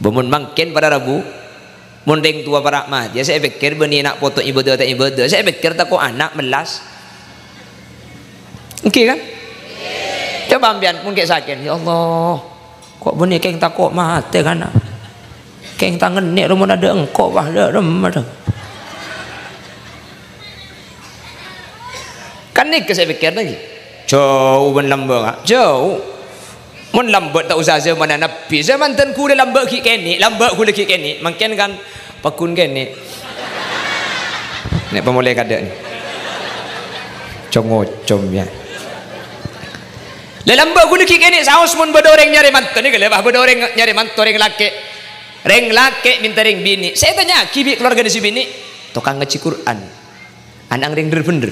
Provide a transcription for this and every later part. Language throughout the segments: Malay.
Bemun mangken pada Rabu mundeng tua para mat ya saya pikir beni nak foto ibadah tak ibadah saya pikir tak kok anak melas oke kan coba ambian mungkin sakit ya Allah kok beni keng tak kok mati kan keng tangan nek rumah ada engkau wah ada rumah kan nih saya pikir lagi jauh menambah jauh mun lambat tak usah zaman Nabi zaman tenku dah lambat ki kene lambat ku lagi kene mungkin kan pakun kene nek pemulai kada ni congocom ya le lambat ku lagi kene saus mun bedoreng nyari mantu ni kalau bah bedoreng nyari mantu reng laki minta reng bini saya tanya kibi keluarga di si bini tukang ngaji Quran anak reng bener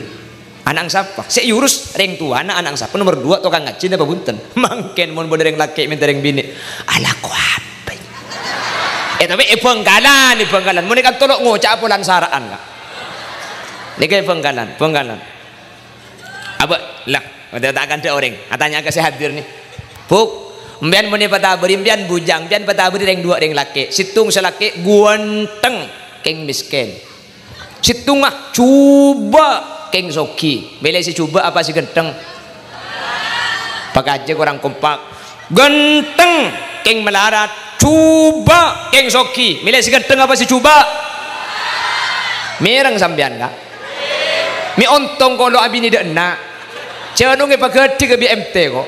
anak siapa? Saya urus reng tua anak siapa? Nomor 2 tukang ngaji apa bunten? Mangken mun bodo reng laki minta reng bini. Alah ku apa? Tapi penggalan. Mun kan tolok ngocak apa lansaraan kak? Niki penggalan. Apa lah? Udah tak akan ada orang. Tanya ke saya hadir nih. Buk, mbian muni pataburi mbian bujang, mbian pataburi reng 2 reng laki. Situng selaki guanteng keng miskin. Situng ah coba keng soki beli si coba apa si genteng pakai aja kurang kompak genteng keng melarat coba keng soki beli si genteng apa si coba mireng sambian kak mi ontong kalau abini dek nak jangan nunggu pakai ke BMT kok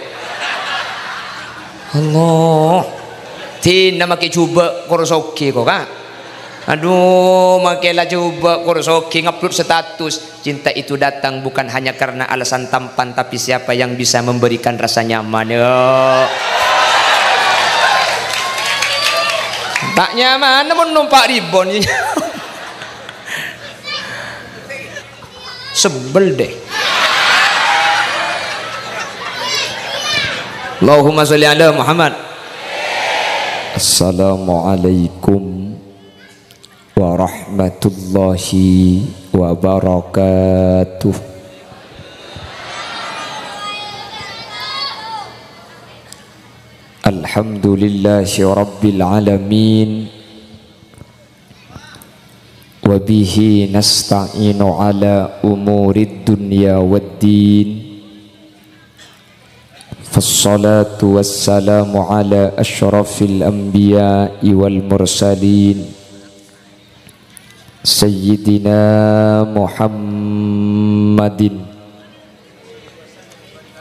Allah tina makai coba korosoki kok kak aduh makailah coba korosoki ngupload status cinta itu datang bukan hanya karena alasan tampan tapi siapa yang bisa memberikan rasa nyaman ya tak nyaman namun numpak ribon sebel deh Allahumma sholli ala Muhammad. Assalamualaikum warahmatullahi wabarakatuh. Alhamdulillahi rabbil alamin wa bihi nasta'inu ala umurid dunya waddin. Fassalatu wassalamu ala asyrafil anbiya'i wal mursalin Sayyidina Muhammadin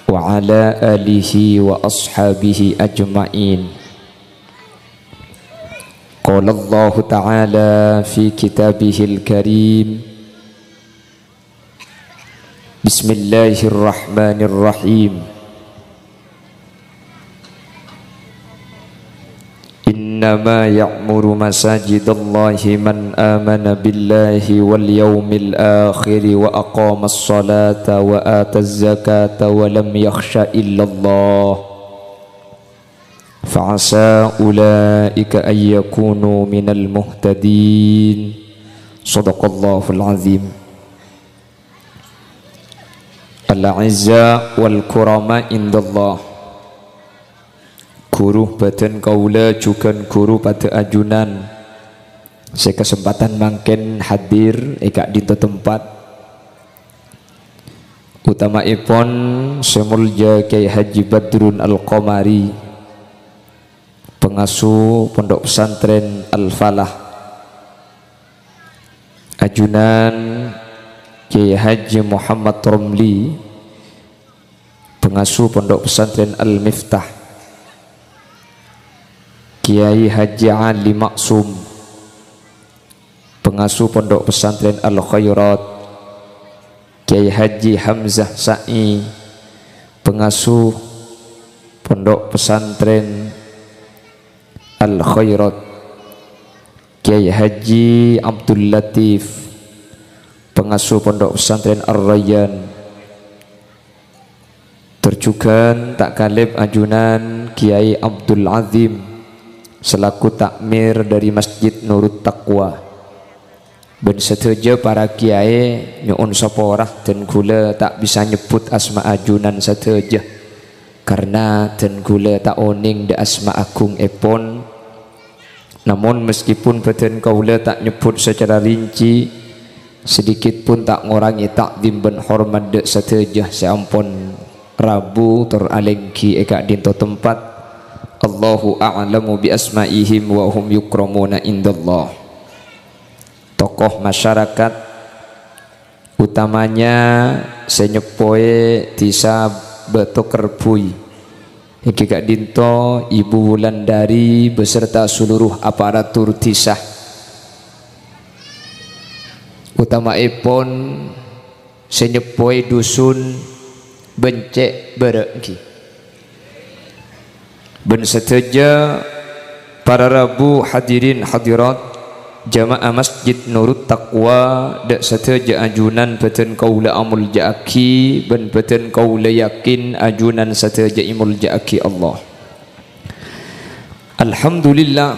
wa ala alihi wa ashabihi ajma'in. Qala Allah Ta'ala fi kitabihil karim. Bismillahirrahmanirrahim. Innama ya'muru masajidallahi man amana billahi wal yawmil akhir wa aqama as-salata wa ata az-zakata wa lam yakhsha illallah fa'asa ulaika ay yakunu minal muhtadin. Shadaqallahul azim. Al-'izza wal kurama indallah. Guru badan kaula juga guru pada ajunan. Saya kesempatan mangken hadir eka di tempat utama ipon semulja Kyai Haji Badrun Al-Qamari, pengasuh pondok pesantren Al-Falah, ajunan Kyai Haji Muhammad Romli, pengasuh pondok pesantren Al-Miftah, Kiai Haji Ali Maksum, pengasuh pondok pesantren Al-Khairat, Kiai Haji Hamzah Sa'i, pengasuh pondok pesantren Al-Khairat, Kiai Haji Abdul Latif, pengasuh pondok pesantren Ar-Rayyan, terjugan tak kalib ajunan Kiai Abdul Azim selaku takmir dari Masjid Nurut Taqwa. Ben setuju para kiai nyuun saporah dan gula tak bisa nyebut asma ajunan setuju karena dan gula tak oning de asma agung epon Namun meskipun badan kaula tak nyebut secara rinci, sedikit pun tak ngurangi takdim ben hormat dek sateja seampun Rabu teralengki eka dinto tempat. Allahu a'lamu bi asma'ihim wa hum yukramuna indallah. Tokoh masyarakat utamanya senyepoe tisa betokerbui iki kak dinto Ibu Wulandari beserta seluruh aparatur tisah utamaipun senyepoe dusun bencek berengki ben seteja para Rabu hadirin hadirat jamaah Masjid Nurut Taqwa dak seteja ajunan beten kaula amul jaaki ben beten kaula yakin ajunan seteja imul jaaki Allah. Alhamdulillah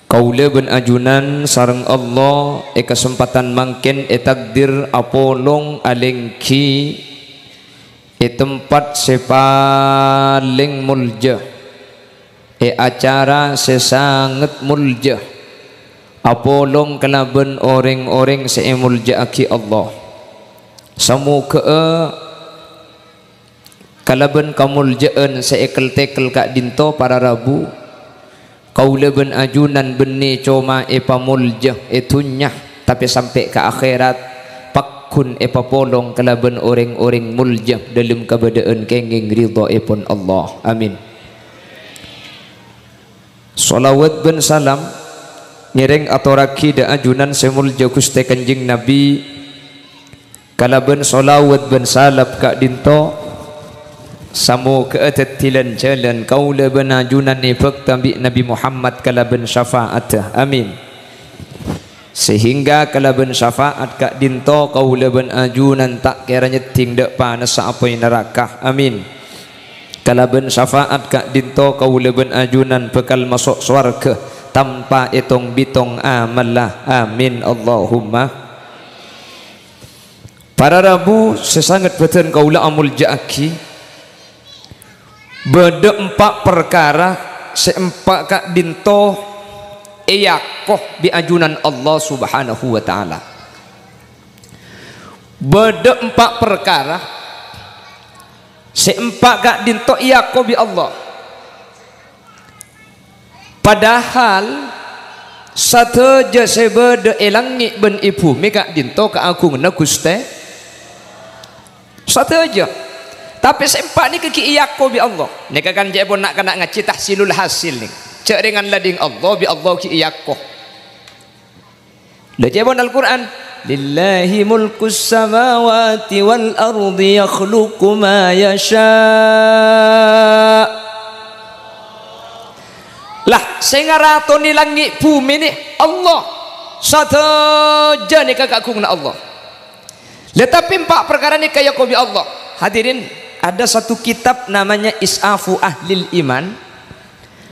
kaula ben ajunan sareng Allah kesempatan mangken takdir apolong alengki tempat sepaling mulja acara sesangat mulja apolong kelaben orang-orang seemuljaaki Allah semoga kalaben kamuljaan seekel-tekel kak dinto para Rabu kaula ben ajunan beni coma pamulja tunyah tapi sampai ke akhirat kun epapolong kalaban orang-orang mulja dalam keadaan kenging ridha ipun Allah. Amin. Salawat ben salam ngiring aturaki da ajunan semulja Gusti Kanjeng Nabi kalaban salawat ben salap kak dinto samu keatatilan jalan kaula ben ajunan ifak tambi Nabi Muhammad kalaban syafaat. Amin. Sehingga kalaban syafaat kak dinto kaula ben ajunan tak kira nyeting dak panas saapoi neraka. Amin. Kalaban syafaat kak dinto kaula ben ajunan bekal masuk swarga tanpa etong bitong amallah. Amin Allahumma. Para Rabu sesangat beten kaula amul jaaki beda 4 perkara seempat kak dinto iyakoh bi ajunan Allah subhanahu wa ta'ala beda 4 perkara seempat kak dinto iyakoh bi Allah padahal sateja sebeda elangi ben ibu mika dinto keagung na Gusti sateja tapi seempat ni keki iyakoh bi Allah ni kan jepun nak kena ngaci tahsilul hasil ni cak dengan lading Allah bi Allah ki iyakoh la jabon Al-Quran lillahi mulkus samawati wal ardi yakhluqu ma yasha lah sengarato ni langit bumi ni Allah saja ni kakakung na Allah tetapi 4 perkara ni kaya ko bi Allah. Hadirin ada satu kitab namanya Isafu Ahlil Iman.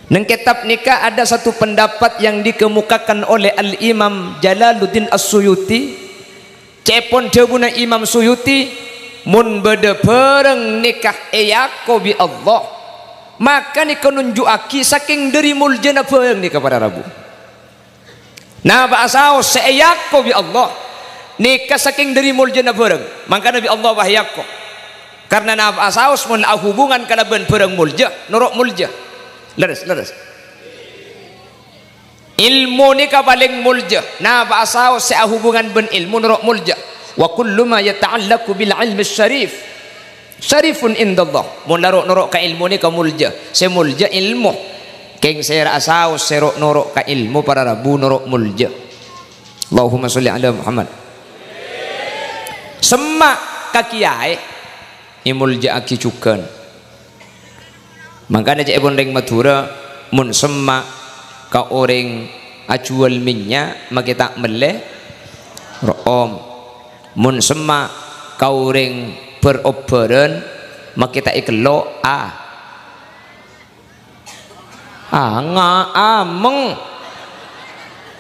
Neng kitab nikah ada satu pendapat yang dikemukakan oleh Al-Imam Jalaluddin As-Suyuti cepon debuna Imam Suyuti mun beda pereng nikah eyako bi Allah maka nikah nunjuaki saking dari muljana pereng nikah para Rabu nah bahasa seyako bi Allah nikah saking dari muljana pereng maka Nabi Allah wahyako karena nah bahasa mun hubungan kalaban pereng mulja norok mulja leres ilmu ni ka paling mulja na bahasa sa hubungan ben ilmu nuruk mulja wa kullu ma yata'allaqu bil ilmi syarif syarifun indallah mun nuruk ka ilmu ni ka mulja se mulja ilmu keng sera asau serok nuruk ka ilmu para Rabu nuruk mulja. Allahumma sholli ala Muhammad. Semak ka kiai imulja aki cukan makanya cek pun ring Madura mun semak ka orang ajual minyak maka tak meleh room mun semak ka orang berobaran maka tak ikelo anga ameng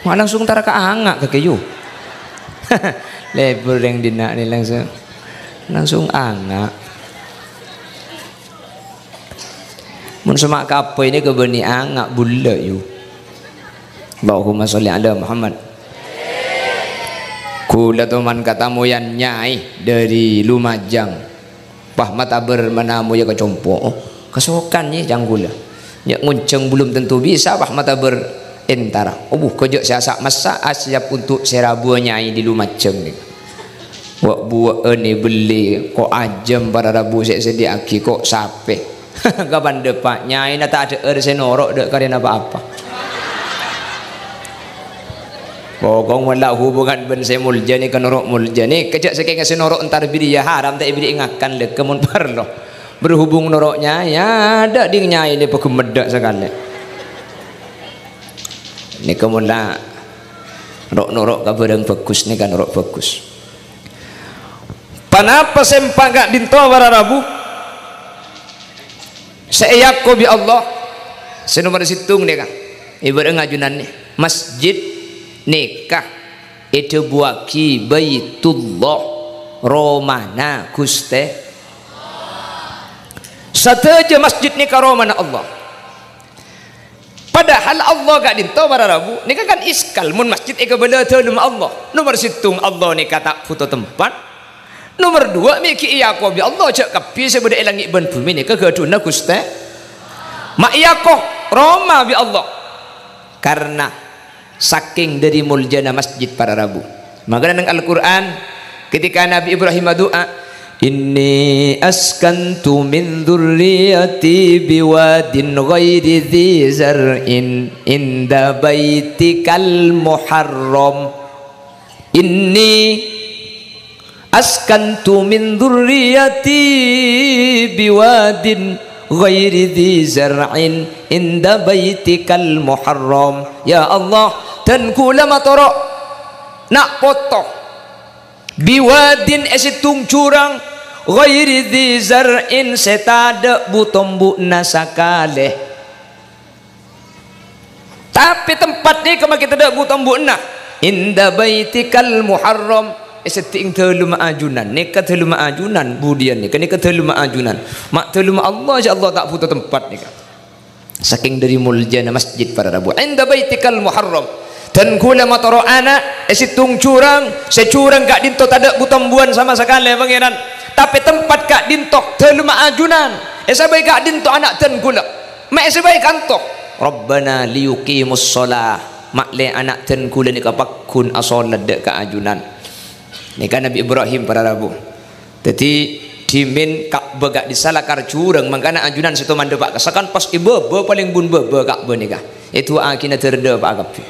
langsung tara ka anga ke kayu lebur yang dina ni langsung anga mun semak kape ini ke beni angak bulla yu Allahumma sholli ala Muhammad. Kula teman katamu yang nyai dari Lumajang pah mata bermenamu ya kecompo kesokannya janggula ya ngunceng belum tentu bisa pah mata berentara kejok siasak masa siap untuk serabu nyai di Lumajang nih wak buat ini beli kok ajam para rabu saya sediaki kok sape kapan depak nyai nata ada senorok dek karena apa-apa pokok malah hubungan ben saya mulja ni kan norok mulja ni kejak saya ngasih norok entar biri ya haram tak biri ingatkan le kemun parlo berhubung noroknya ya ada ding nyai ni pegemedak sekali ni kemun lah norok kabarang bagus ni kan norok bagus panapa sempak gak dinto para rabu saya yakobi Allah senomor situng ni kan ibarat ngajunan ni masjid nikah itu buaki baitullah romana guste sateja masjid nikah romana Allah padahal Allah gak dinto para rabu nikah kan iskal mun masjid eka bela telum Allah nomor situng Allah nikah tak foto tempat nomor dua miki iya ko bi Allah cak kapi sebeda langit ben bumi nikah keduna guste mak iya ko Roma bi Allah karena saking dari muljana masjid para rabu maka dalam Al-Quran ketika Nabi Ibrahim doa inni askantu min dzurriyyati biwadin ghairi dzi zar'in inda baitikal muharram inni askantu min dzurriyyati biwadin ghairi dzi zar'in inda baitikal muharram ya Allah dan kula matoro nak foto biwadin esitung curang ghairi dzi zar'in setada butombu nasakale tapi tempat ni kama kita dak butombu na inda baitikal muharram seting telum ajunan nikah telum ajunan budian nikah nikah telum ajunan mak telum Allah insya Allah tak foto tempat nikah saking dari muljana masjid para rabu inda baitikal muharram dan kula matoro anak situng curang securang gak dinto tak butambuan sama sekali pangeran tapi tempat gak dinto telum ajunan sabai gak dinto anak dan kula mak sabai kantok Rabbana liyuqimus shalah mak le anak dan kula nikah pakun asolat dek ka ajunan nikah Nabi Ibrahim para rabu jadi dimin Ka'bah gak disalakar curang makanya ajunan situ mande pak kesakan pas ibu paling bun bebe Ka'bah nikah itu akina terda pak kapi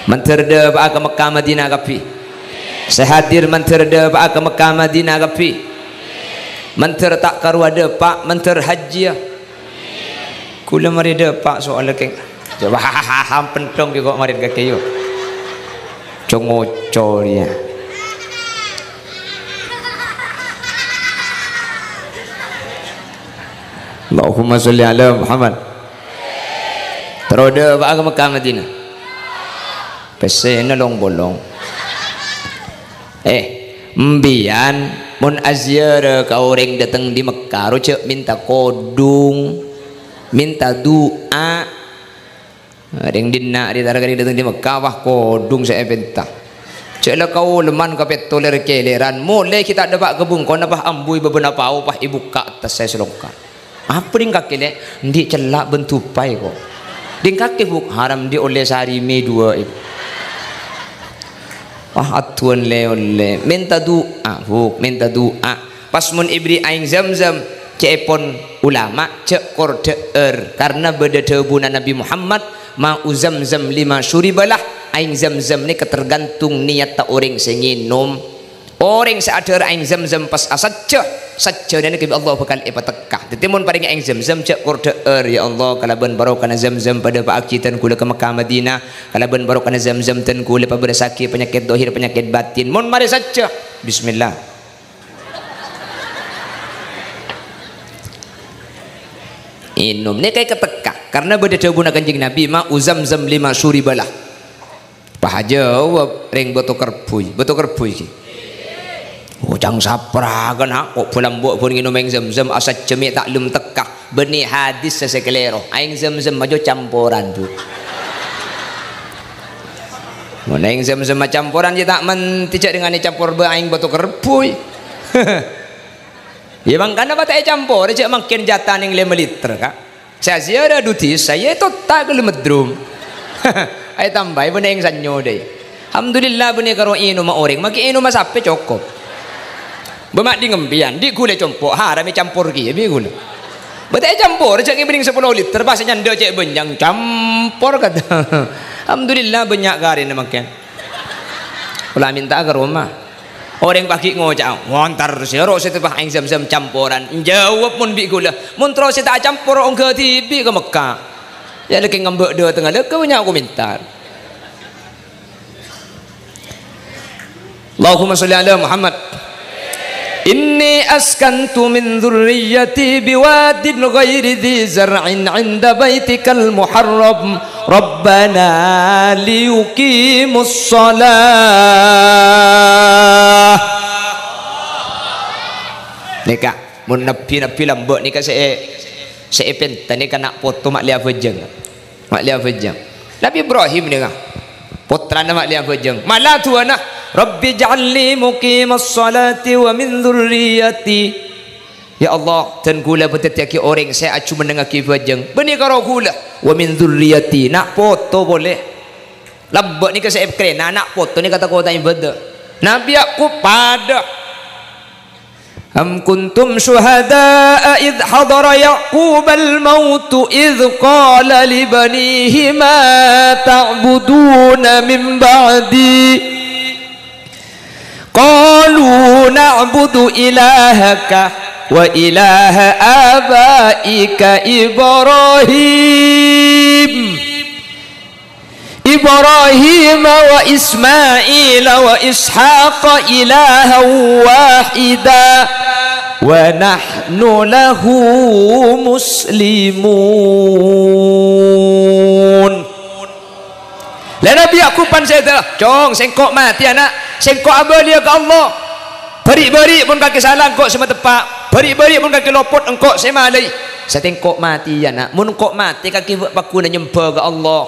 menterda pak ke Mekah Madinah kapi sehadir menterda pak ke Mekah Madinah kapi menter tak karuada pak menter haji kula mari de pak soal keng coba hahaha pentong kok mari ke kayu congoco dia Allahumma sholli ala Muhammad teroda pak ke Mekah Madinah pesena long bolong mbian mun azyara ka orang datang di Mekah roce minta kodung minta doa ring dinna di taragari datang di Mekah wah kodung saya minta ceklah kau leman kapet toler keleran mulai kita dapat kebun kau nabah ambui beberapa au pah ibu ka atas saya selongkar apa ding kaki le ndi celak bentupai kok ding kaki buk haram di oleh sehari me dua ibu atuan le oleh minta doa buk minta doa pas mun ibri aing zamzam cepon ulama cek kordeer karena beda tebunan Nabi Muhammad ma uzamzam lima syuribalah aing zamzam ni ketergantung niat tak orang senginum orang seadar aing zamzam pas asacah saja dan Allah bakal ipatekah ditimun paring aing zamzam cek kordeer ya Allah kalaban barokana zamzam pada pak akitan kula ke Mekah Madinah kalaban barokana zamzam tan kula pabersaki penyakit dohir penyakit batin mun mari saja bismillah inum ni kayak ketekah karena beda jauh guna kanjeng Nabi ma uzamzam lima syuribalah pahaja ring beto kerpuy jang sapra kan kok pulang buat pun minum aing zamzam asal cemik tak lum tekah benih hadis sesekelero aing zamzam maju campuran bu Meneng sem-sem campuran je tak menticak dengan campur beaing batu kerpui. Ya bang kana batai campur cek makin jatan yang 5 liter kak. Saya ada duti saya itu tak kelemedrum. Ay tambay meneng sanyo deh. Alhamdulillah benih karo inu ma orang maki inu ma sape cukup. Bemak di ngembian di gula compok harami campur ki bi gula. Batai campur cek bening 10 liter pas nyanda cek benjang campur kata. Alhamdulillah banyak kari nak makan. Ulah minta ke rumah. Orang pagi ngocak, wantar sero saya tebah aing zam-zam campuran. Jawab mun bi gula. Mun terus saya tak campur orang ke tibi ke Mekah. Ya lagi ngambek dua tengah lek banyak aku minta. Allahumma sholli ala Muhammad. Inni askantu min dhurriyyati biwadin ghairi dhi zar'in 'inda baitikal muharram rabbana liyuqimus shalah. Nika mun nabi lambok nika saya penta nika nak foto mak liya fajeng. Nabi Ibrahim nika putra mak liya fajeng. Malah tuana Rabbi ja'alni muqimas salati wa min dhurriyyati. Ya Allah, dan gula betetiaki orang saya acu mendengar kifajeng. Beni karo gula wa min dhurriyyati. Nak foto boleh. Lambak ni ke saya kena nak foto ni kata kau tanya beda. Nabi aku pada Am kuntum syuhada'a idh hadara Ya'qub al-maut idh qala li banihi ma ta'buduna min ba'di qalu na'budu ilahaka wa ilaha abaika Ibrahim wa Ismail wa Ishaq ilaha wahida wa nahnu lahu muslimun. La Nabi aku pan saya dah cong sengkok mati anak sengkok abah dia ke Allah beri-beri pun kaki salah engkau sama tepak beri-beri pun kaki lopot engkau sama alai saya tengkok mati anak mun engkau mati kaki buat paku nak nyembah ke Allah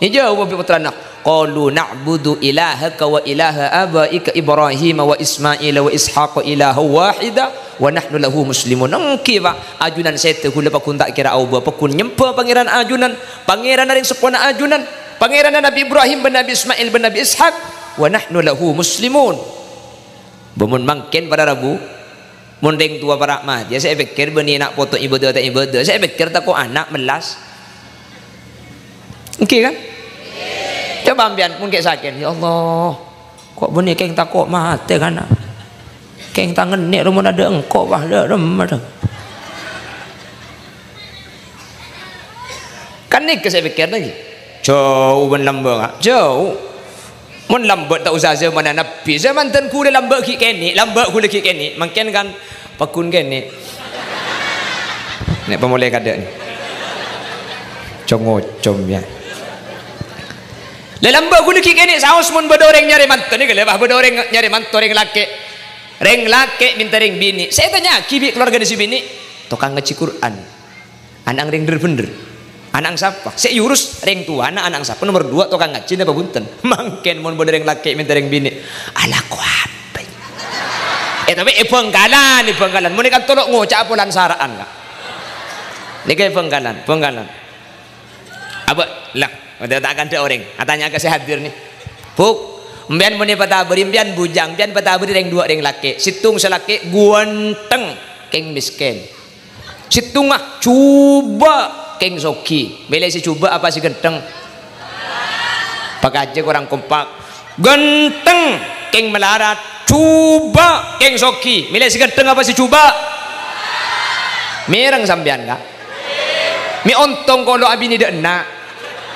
ni jawab putra anak qalu na'budu ilahaka wa ilaha abaika Ibrahim wa Ismail wa Ishaq ilaha wahida wa nahnu lahu muslimun. Engki pak ajunan saya tu hula pakun tak kira au pakun nyembah pangeran ajunan pangeran ring sepona ajunan pangeran Nabi Ibrahim bin Nabi Ismail bin Nabi Ishaq wa nahnu lahu muslimun. Bemun mangken pada Rabu mundeng tua para mat ya saya pikir beni nak foto ibadah tak ibadah saya pikir tak kok anak melas oke kan coba ambian mungkin sakit ya Allah kok beni keng tak kok mati kan keng tangan nek rumah ada engkau bah ada rumah kan nih saya pikir lagi jauh menambah jauh mun lambat tak usah zaman Nabi zaman ten ku lambat ki kene lambat ku lagi kene mungkin kan pakun kene nek pemulai kada ni congocom ya le lambat ku lagi kene saus mun bedoreng nyari mantu ni kele bah bedoreng nyari mantu reng laki minta reng bini saya tanya kibi keluarga di si bini tukang ngaji Quran anak reng bener anak siapa? Saya urus reng tua anak siapa? Nomor 2 tukang ngaji apa bunten? Mangken mun bodeng laki minta reng bini. Alah ku apa? Tapi penggalan. Mun kan tolok ngocak apa lansaraan kak? Niki penggalan. Apa? Lah, udah tak akan ada orang. Katanya ke saya hadir nih. Buk, mbian muni pataberi mbian bujang, mbian pataberi reng 2 reng laki. Situng selaki guanteng keng miskin. Situng ah coba keng soki beli si coba apa si genteng pakai aja kurang kompak genteng keng melarat coba keng soki milih si genteng apa si coba mireng sambian kak mi ontong kalau abini dak nak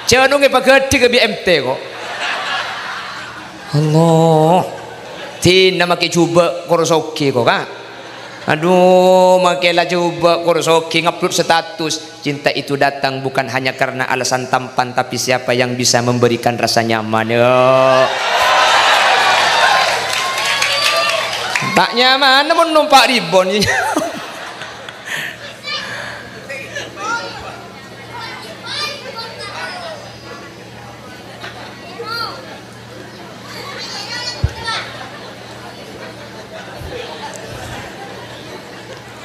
jangan nunggu pakai ke BMT kok Allah tina makai coba korosoki kok kak aduh makailah coba korosoki ngupload status cinta itu datang bukan hanya karena alasan tampan tapi siapa yang bisa memberikan rasa nyaman ya tak nyaman namun numpak ribon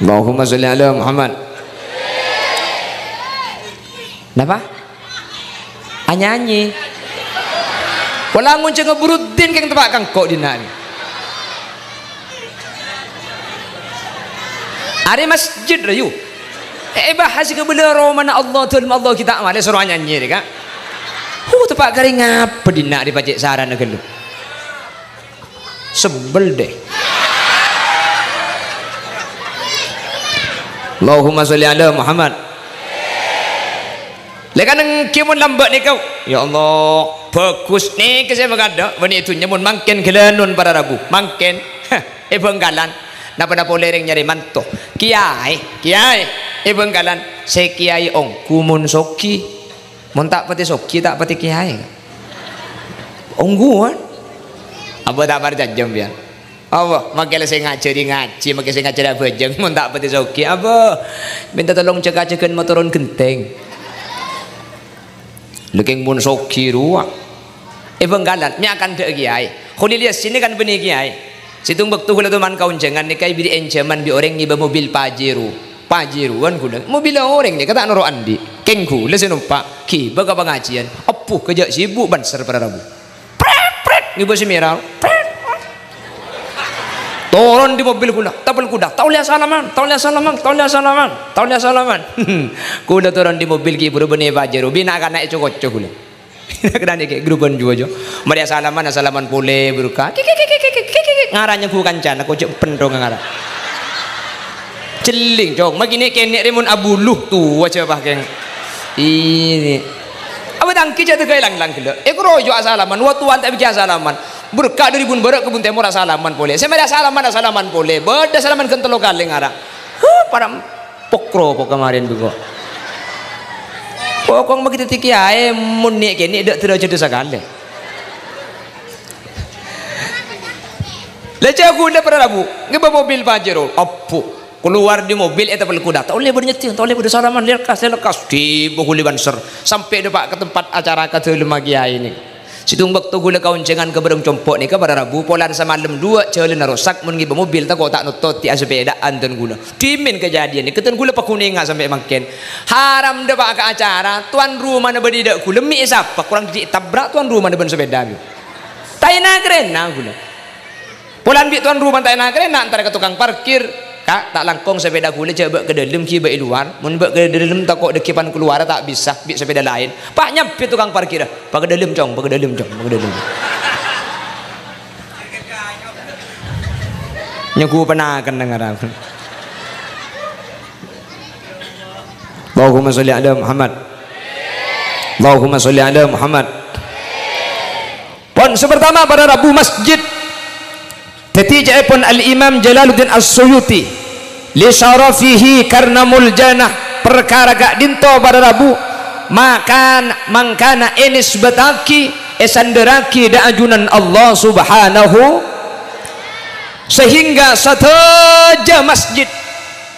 Allahumma sholli ala Muhammad. Napa? Nyanyi. Wala ngunceng ngeburudin keng tempat kang kok dina ni. Ari masjid rayu. Bahas ke bener mana Allah tuh Allah kita amal suruh nyanyi ni kan. Tempat kering ngapa dina di pajak saran ke lu. Sebel deh. Allahumma sholli ala Muhammad. Lekan kimun lambat ni kau. Ya Allah, bagus ni ke saya berkata, bani itu nyamun mangken gelanun para Rabu, mangken. Benggalan. Napa lereng nyari manto. Kiai, benggalan. Saya kiai ong kumun soki. Mun tak pati soki tak pati kiai. Ongguan. Apa tak berjajam biar. Apa makai saya ngaji, makai saya ngaji dah bejeng. Mun tak pati soki. Apa minta tolong cekak-cekan motoron genteng. Lekeng mun soki ruang. Benggalan. Ni akan dek kiai. Kuli lihat sini kan benih kiai. Situng waktu kula teman kaun jangan ni kai bidi encaman bi orang ni mobil Pajero kan kula mobil orang ni kata noro andi kengku lesen numpak ki baga pengajian apuh kerja sibuk banser pada Rabu pret ni bos merah turun di mobil kula tapel kuda taulia salaman kula turun di mobil ki buru bene Pajero bina kan naik cocok kula kena ni kayak grupan juga Maria salaman pole berka ngaranya ku kancan aku cek pendong ngarang celing cok magini kenek remun abuluh tu wajah bahkan ini apa tangki jatuh ke lang kilo rojo salaman waktu wan tak bikin salaman berkah dari bun berak kebun temur salaman pole saya ada salaman pole beda salaman kentelo kali ngarang pada pokro kemarin juga pokong begitu tiki ae munik kene dak terus jadi sekali Leca aku udah pernah Rabu, ngeba mobil Pajero, apu keluar di mobil eta pel kuda, tak boleh bernyetir, tak boleh bersalaman, lekas di bukuli banser, sampai depak ke tempat acara ke lembaga ini. Situng waktu gula kauncengan ke berung compok ni ke pada Rabu, polan semalam 2 jalan rosak, mun ngeba mobil tak kau tak nutot ti sepeda anten gula. Dimin kejadian ni, keten gula pakuninga sampai makin haram depak ke acara, tuan rumah na bedidak gula mi siapa kurang ditabrak tuan rumah na ben sepeda ni. Taina keren nah gula. Pulang bi tuan rumah tak nak kena antara ke tukang parkir kak tak langkong sepeda gula coba ke dalam ki baik luar mun ke dalam tak kok dekipan keluar tak bisa bi sepeda lain pak nyampe tukang parkir pak ke dalam cong nyaku penakan dengar aku Allahumma sholli ala Muhammad Allahumma sholli ala Muhammad pon sepertama pada Rabu masjid Tetija pun Al-Imam Jalaluddin As-Suyuti li syarafihi karena muljanah perkara gak dinto pada Rabu mangkana enis bataki esanderaki da ajunan Allah subhanahu sehingga sataja masjid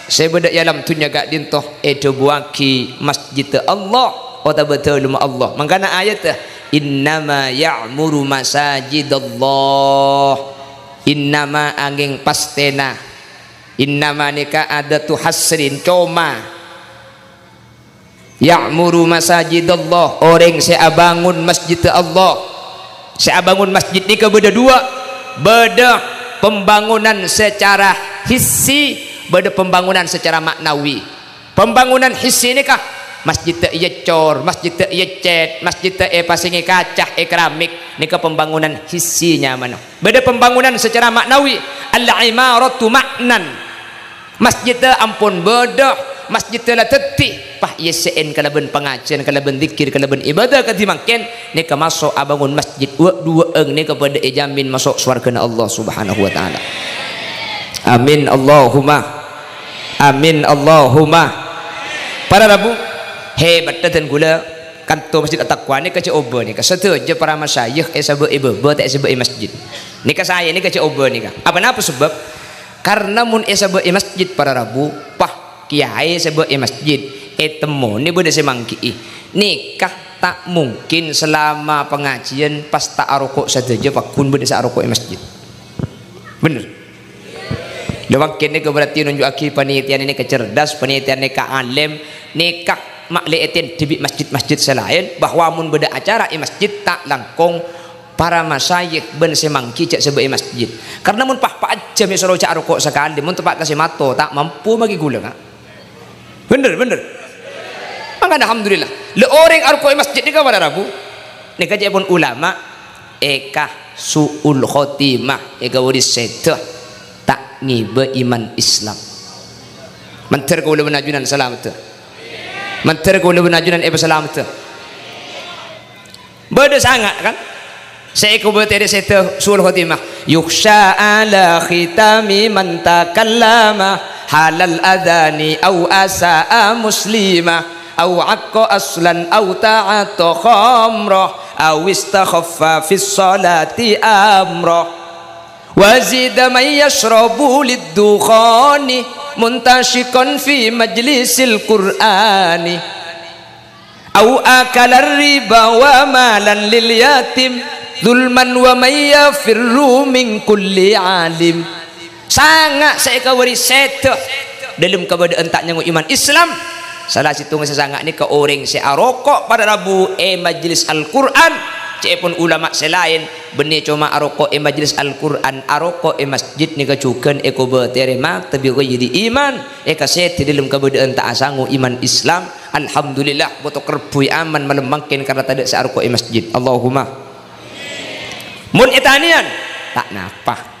saya bedak yalam tunya gak dinto edo buaki masjid Allah atau betul Allah mangkana ayat innama ya'muru masajidallah innama angin pastena innama nika ada tu hasrin coma ya'muru masajidallah orang saya bangun masjid Allah saya bangun masjid ni ke beda dua beda pembangunan secara hissi beda pembangunan secara maknawi pembangunan hissi ni kah masjid tak iya cor, masjid tak iya cat, masjid tak iya pasingi kacah, keramik. Ini ke pembangunan hissinya mana? Beda pembangunan secara maknawi. Al-imaratu maknan. Masjid tak ampun beda, masjid tak lah teti. Pah yesen kalaban pengajian, kalaban zikir, kalaban ibadah ketimakin. Ini ke masuk abangun masjid dua eng. Ini kepada jamin masuk surga Allah Subhanahu Wa Taala. Amin Allahumma. Amin Allahumma. Para Rabu. Hebat dan gula kantor masjid at-taqwa ni kaca oba ni ka setuju para masyayikh sebab ibu tak sebab masjid ni ka saya ni kaca oba ni ka apa napa sebab karena mun sebab masjid para Rabu pah kiai sebab masjid temu ni beda semangki nikah tak mungkin selama pengajian pas tak arokok saja pakun beda arokok masjid bener Lewangkin ni berarti nunjuk aki penelitian ini kecerdas, penelitian ni alim, nikah makliatin di masjid-masjid selain bahwa mun beda acara i masjid tak langkung para masyayikh ben semangki cak sebagai masjid. Karena mun pah aja misal cak rokok sekali mun tempat kasih mato tak mampu bagi gula kan. Bener. Maka alhamdulillah. Le orang rokok i masjid ni ka pada Rabu. Ni kaji pun ulama eka suul khotimah eka wadis setah tak ngibe iman Islam. Menter ko ulama najunan selamat. Menter ko ulama najunan selamat. Beda sangat kan? Saya ko berteri setah suul khotimah. Yukhsha ala khitami man takallama halal adani au asaa muslimah au aqqa aslan au ta'ata khamrah au istakhaffa fi sholati amrah wazid man yashrabu lid-dukhani muntashikan fi majlisil qur'ani au akala riba wa malan lil yatim zulman wa may yafirru min kulli alim. Sangat saya kawari set dalam keadaan tak nyangu iman Islam. Salah situ sangat ni ke orang si arokok pada Rabu majlis Al-Quran cik pun ulama selain benih cuma arokok majlis Al-Quran arokok masjid ni kecukan eko berteremak tapi kau jadi iman kaset dalam keadaan tak asangu iman Islam. Alhamdulillah botok kerbui aman melembangkan karena tak ada si arokok masjid. Allahumma mun etanian tak napa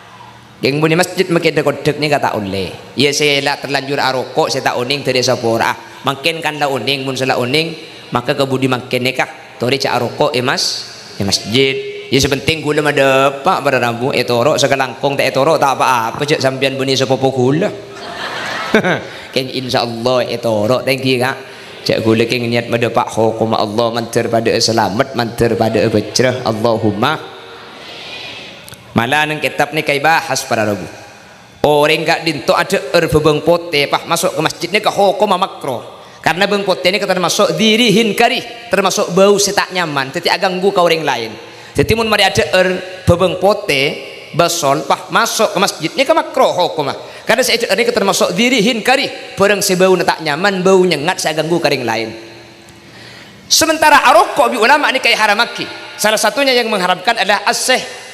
yang bunyi masjid makin dekodek ni kata oleh ya saya lah terlanjur arokok saya tak uning dari sapora makin kan lah uning mun salah uning maka kebudi makin nikah tori cak arokok masjid ya sepenting gula ada pak pada rambu etorok sekelangkong tak etorok tak apa-apa cak sambian bunyi sepopo gula kan insyaallah etorok thank you kak cak gula keng niat pada pak hukum Allah manter pada selamat manter pada bejrah Allahumma. Malah nang kitab ni kai bahas pada Rabu. Orang gak dinto ada beng pote pah masuk ke masjid ni ke hukum makro. Karena beng pote ni termasuk dirihin kari, termasuk bau setak nyaman, tetapi ganggu ke orang lain. Jadi mun mari ada beng pote basol pah masuk ke masjid ni ke makro hukum. Karena saya ni termasuk dirihin kari, barang sebau tak nyaman, bau nyengat saya ganggu ke orang lain. Sementara arokok bi ulama ni kai haramaki. Salah satunya yang mengharamkan adalah as-syekh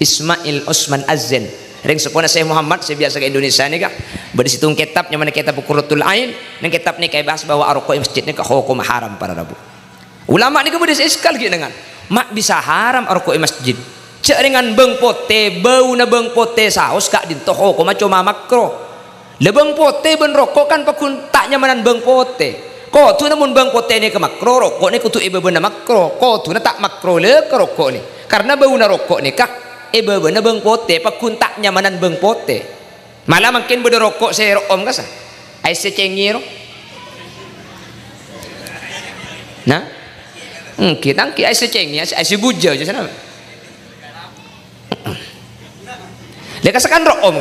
Ismail Osman Azzen ring sepona Syekh Muhammad saya biasa ke Indonesia ni kak berisitung kitabnya mana kitab Qurratul Ain dan kitab ni kayak bahas bahwa arokok masjid ni ke hukum haram pada Rabu. Ulama ni kemudian sekali gitu dengan mak bisa haram arokok masjid cek dengan beng pote bau na beng pote saus kak dinto hukum cuma makro le beng pote ben rokok kan pakun tak nyamanan beng pote ko tu namun beng pote ni ke makro rokok ni kutu ibu bener makro ko tu na tak makro le ke rokok ni karena bau na rokok ni kak bener beng pote pakun tak nyamanan beng pote malah makin beda rokok saya om kasa ai secengir nah kita ki ai secengir ai sebuja je sana leka sakan ro om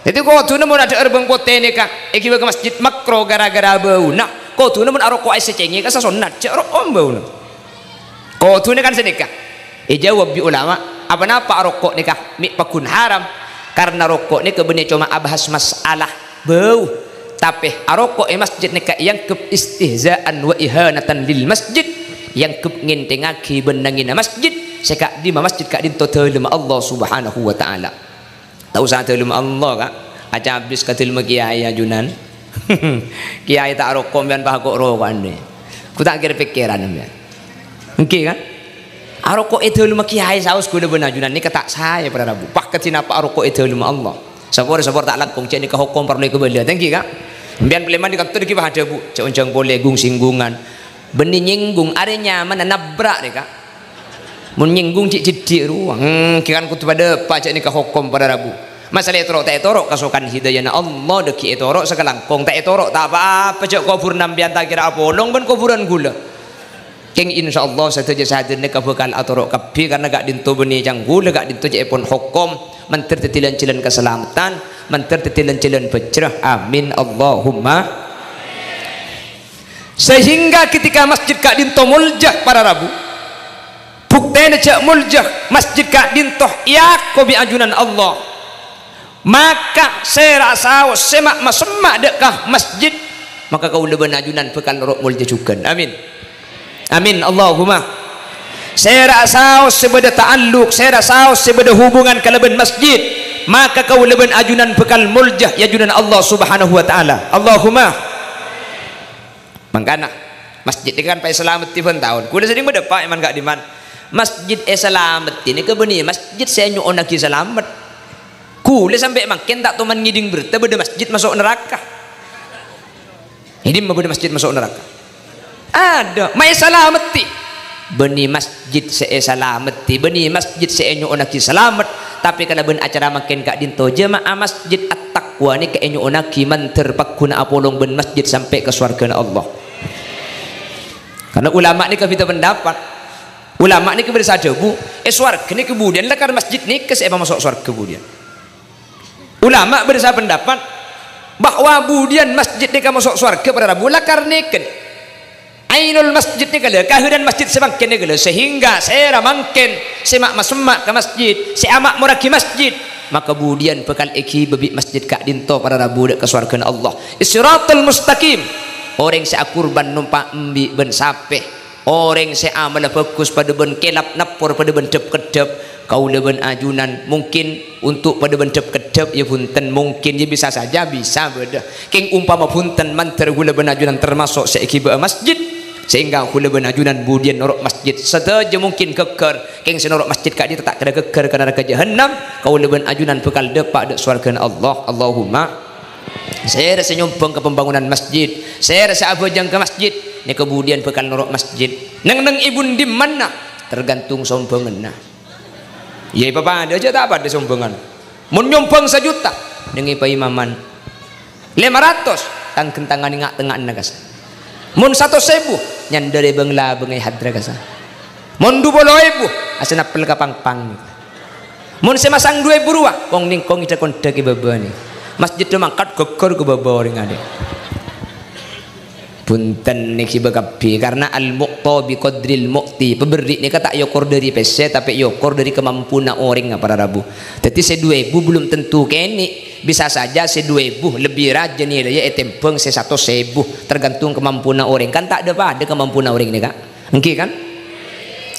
jadi ko tu namun ada beng pote ni kak iki ke masjid makro gara-gara bau nah ko tu namun arokok ai secengir kasa sunat cek ro om bau ko tu ni kan senikah jawab bi ulama apa napa rokok nikah mik pakun haram karena rokok ni kebenar cuma abahas masalah bau tapi rokok masjid nikah yang ke istihzaan wa ihanatan lil masjid yang ke ngintengaki benangina masjid sekak di masjid kak dinto telema Allah subhanahu wa ta'ala tahu sa telema Allah kak aja habis ka telema kiai ajunan kiai tak rokok bian bahagok rokok ni ku tak kira pikiran ni okey kan arokok itu lima kiai saus kuda benajunan ni kata saya pada Rabu pak ketina pak arokok itu lima Allah sabor tak langkung cek ni ke hukum perlu ke bela thank you kak bian peleman di kantor ki bah ada bu cek uncang boleh gung singgungan beni nyinggung are nyaman nabrak ni kak mun nyinggung cik cedik ruang kiran kutu pada pak cek ni ke hukum pada Rabu masalah etorok tak etorok kasukan hidayahna Allah deki etorok sekelangkong tak etorok tak apa-apa cek kubur nambian tak kira apa long ben kuburan gula keng insyaallah saja sadene ka bakal atorok kabi karena gak dinto beni janggul gak dinto pun hukum mentir tetilan-tilan keselamatan mentir tetilan-tilan bejrah amin Allahumma sehingga ketika masjid kak dinto muljah para Rabu buktene cak muljah masjid kak dinto ya ko bi ajunan Allah maka saya rasa semak masemak dekah masjid, maka kau leben ajunan bekal norok mulja juga. Amin amin Allahumma. Saya rasa sebeda ta'alluq, saya rasa sebeda hubungan ke leben masjid, maka kau leben ajunan bekal muljah ya ajunan Allah subhanahu wa ta'ala. Allahumma. Mangkana masjid ini kan pai selamat tiban tahun kuda sering berdepak iman gak diman masjid selamat ini kebeni masjid saya nyuon lagi selamat kuda sampai makin tak teman ngiding berita beda masjid masuk neraka ini beda masjid masuk neraka ada mai selamati beni masjid saya selamati beni masjid saya nyuon lagi selamat tapi kalau ben acara makin gak dinto jemaah masjid at-taqwa ni kayak nyuon lagi manter pakuna apolong ben masjid sampai ke surga Allah. Karena ulama ni kita pendapat ulama ni kepada saja bu swarga ni kemudian lah karena masjid ni ke saya masuk swarga kemudian ulama bersama pendapat bahwa kemudian masjid ni kan masuk swarga pada rabu lah karena kan ainul masjid ni kala kahiran masjid semakin ni kala sehingga saya ramangken semak masemak ke masjid saya amak muraki masjid maka kemudian bekal eki bebi masjid kak dinto pada rabu dek ke swarga Allah siratal mustaqim. Orang saya kurban numpak embi ben sape, orang saya amal fokus pada ben kelap napor pada ben dep kedep, kau leben ajunan mungkin untuk pada ben dep kedep ya punten mungkin ya bisa saja bisa beda. King umpama punten manter gula ben ajunan termasuk sekiba masjid sehingga gula ben ajunan budian norok masjid saja mungkin keker king senorok masjid kak dia tak kena keker karena neraka jahanam kau leben ajunan bekal depak dek surga Allah. Allahumma. Saya rasa nyumbang ke pembangunan masjid, saya rasa abojang ke masjid ni kemudian bekal norok masjid neng ibun di mana tergantung sombangan nah ya papa ada aja tak apa ada sombangan mun nyumbang 1 juta dengan imaman 500 tang kentangan ngak tengah nagas mun 100.000 nyandere bengla bengai hadra kasa mun 20.000 asana pel kapang-pang mun semasang 2.000 ruah wong ning kong ida konda ke baba ni masjid tu mangkat geger ke bawah orang ada punten ni kiba kapi karena al-muqta bi qadril muqti pemberi ni kata yokor dari PC tapi yokor dari kemampuan orang para rabu jadi se 2.000 belum tentu kene bisa saja se 2.000 lebih rajin ni ya etempeng se 100.000 tergantung kemampuan orang kan tak ada pada kemampuan orang ni kak engki kan